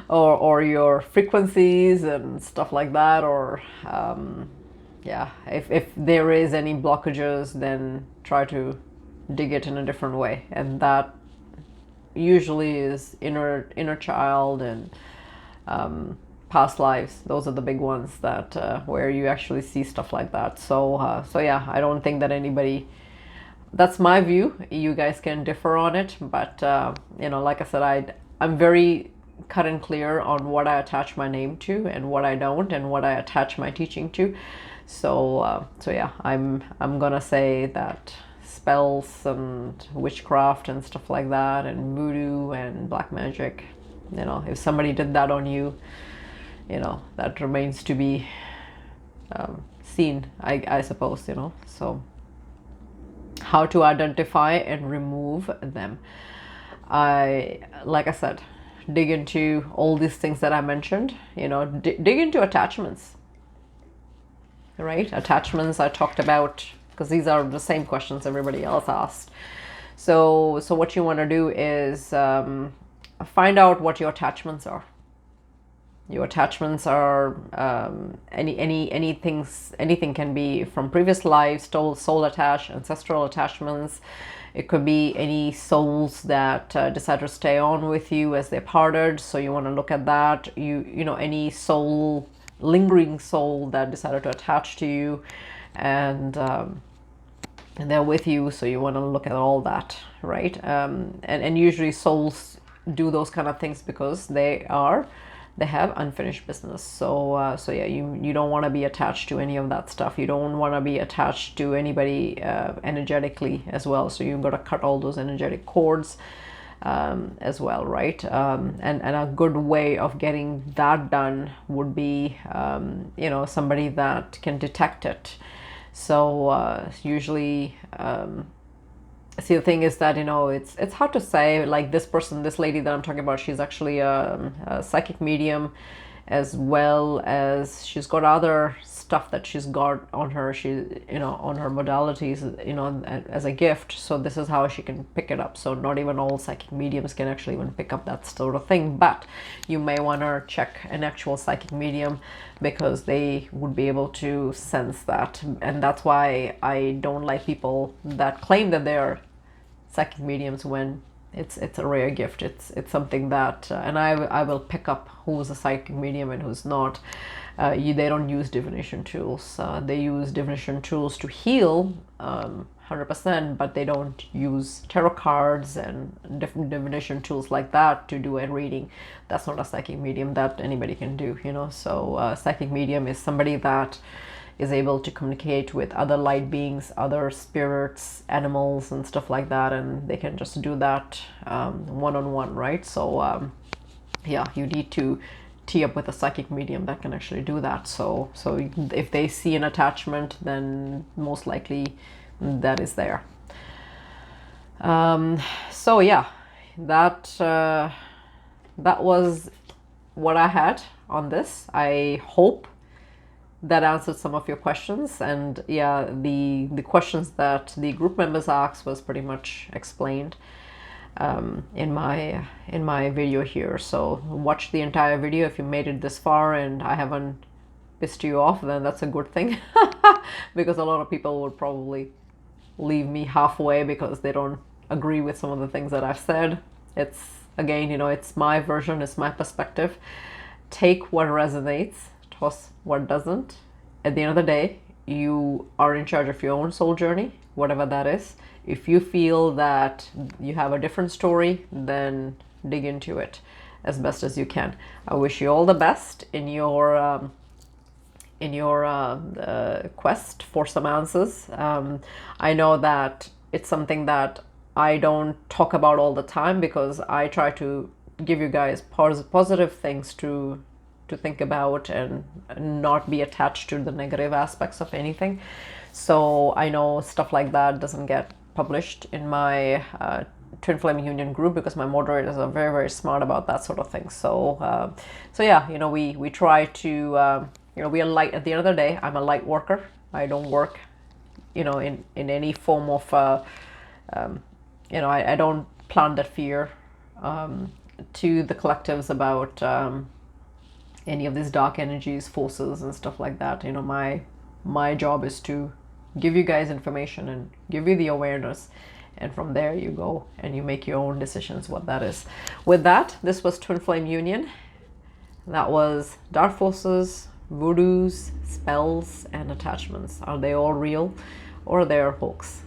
or your frequencies and stuff like that, or yeah, if there is any blockages, then try to dig it in a different way, and that usually is inner child and past lives. Those are the big ones that where you actually see stuff like that. So yeah, I don't think that anybody, that's my view. You guys can differ on it, but like I said, I'm very cut and clear on what I attach my name to and what I don't, and what I attach my teaching to. So yeah, I'm gonna say that spells and witchcraft and stuff like that, and voodoo and black magic, if somebody did that on you, that remains to be seen, I suppose. So how to identify and remove them, like I said, dig into all these things that I mentioned. Dig into attachments, right? Attachments I talked about, because these are the same questions everybody else asked. So what you want to do is find out what your attachments are. Your attachments are anything can be from previous lives, soul attached, ancestral attachments. It could be any souls that decide to stay on with you as they parted. So you want to look at that. Any soul, lingering soul that decided to attach to you, and they're with you. So you want to look at all that, right? And usually souls do those kind of things because they have unfinished business. So yeah, you don't want to be attached to any of that stuff. You don't want to be attached to anybody energetically as well. So you've got to cut all those energetic cords as well, right? And a good way of getting that done would be somebody that can detect it. So usually see, the thing is that it's hard to say, like this lady that I'm talking about, she's actually a psychic medium, as well as she's got other stuff that she's got on her, on her modalities, as a gift. So this is how she can pick it up. So not even all psychic mediums can actually even pick up that sort of thing, but you may want to check an actual psychic medium, because they would be able to sense that. And that's why I don't like people that claim that they're psychic mediums when it's a rare gift. It's something that and I will pick up who's a psychic medium and who's not. They don't use divination tools. They use divination tools to heal 100%, but they don't use tarot cards and different divination tools like that to do a reading. That's not a psychic medium that anybody can do, So psychic medium is somebody that is able to communicate with other light beings, other spirits, animals, and stuff like that, and they can just do that one-on-one, right? So yeah, you need to tee up with a psychic medium that can actually do that. So if they see an attachment, then most likely that is there. So yeah, that was what I had on this. I hope that answered some of your questions, and yeah, the questions that the group members asked was pretty much explained in my video here. So watch the entire video if you made it this far and I haven't pissed you off, then that's a good thing. Because a lot of people would probably leave me halfway because they don't agree with some of the things that I've said. It's, again, it's my version, it's my perspective. Take what resonates, toss what doesn't. At the end of the day, you are in charge of your own soul journey, whatever that is. If you feel that you have a different story, then dig into it as best as you can. I wish you all the best in your quest for some answers. I know that it's something that I don't talk about all the time because I try to give you guys positive things to think about and not be attached to the negative aspects of anything. So I know stuff like that doesn't get published in my twinflameunion group because my moderators are very, very smart about that sort of thing. So yeah, we try to we are light. At the end of the day, I'm a light worker. I don't work in any form of I don't plant that fear to the collectives about any of these dark energies, forces, and stuff like that. My job is to give you guys information and give you the awareness, and from there you go and you make your own decisions what that is. With that, this was twinflameunion. That was dark forces, voodoos, spells, and attachments. Are they all real or are they a hoax?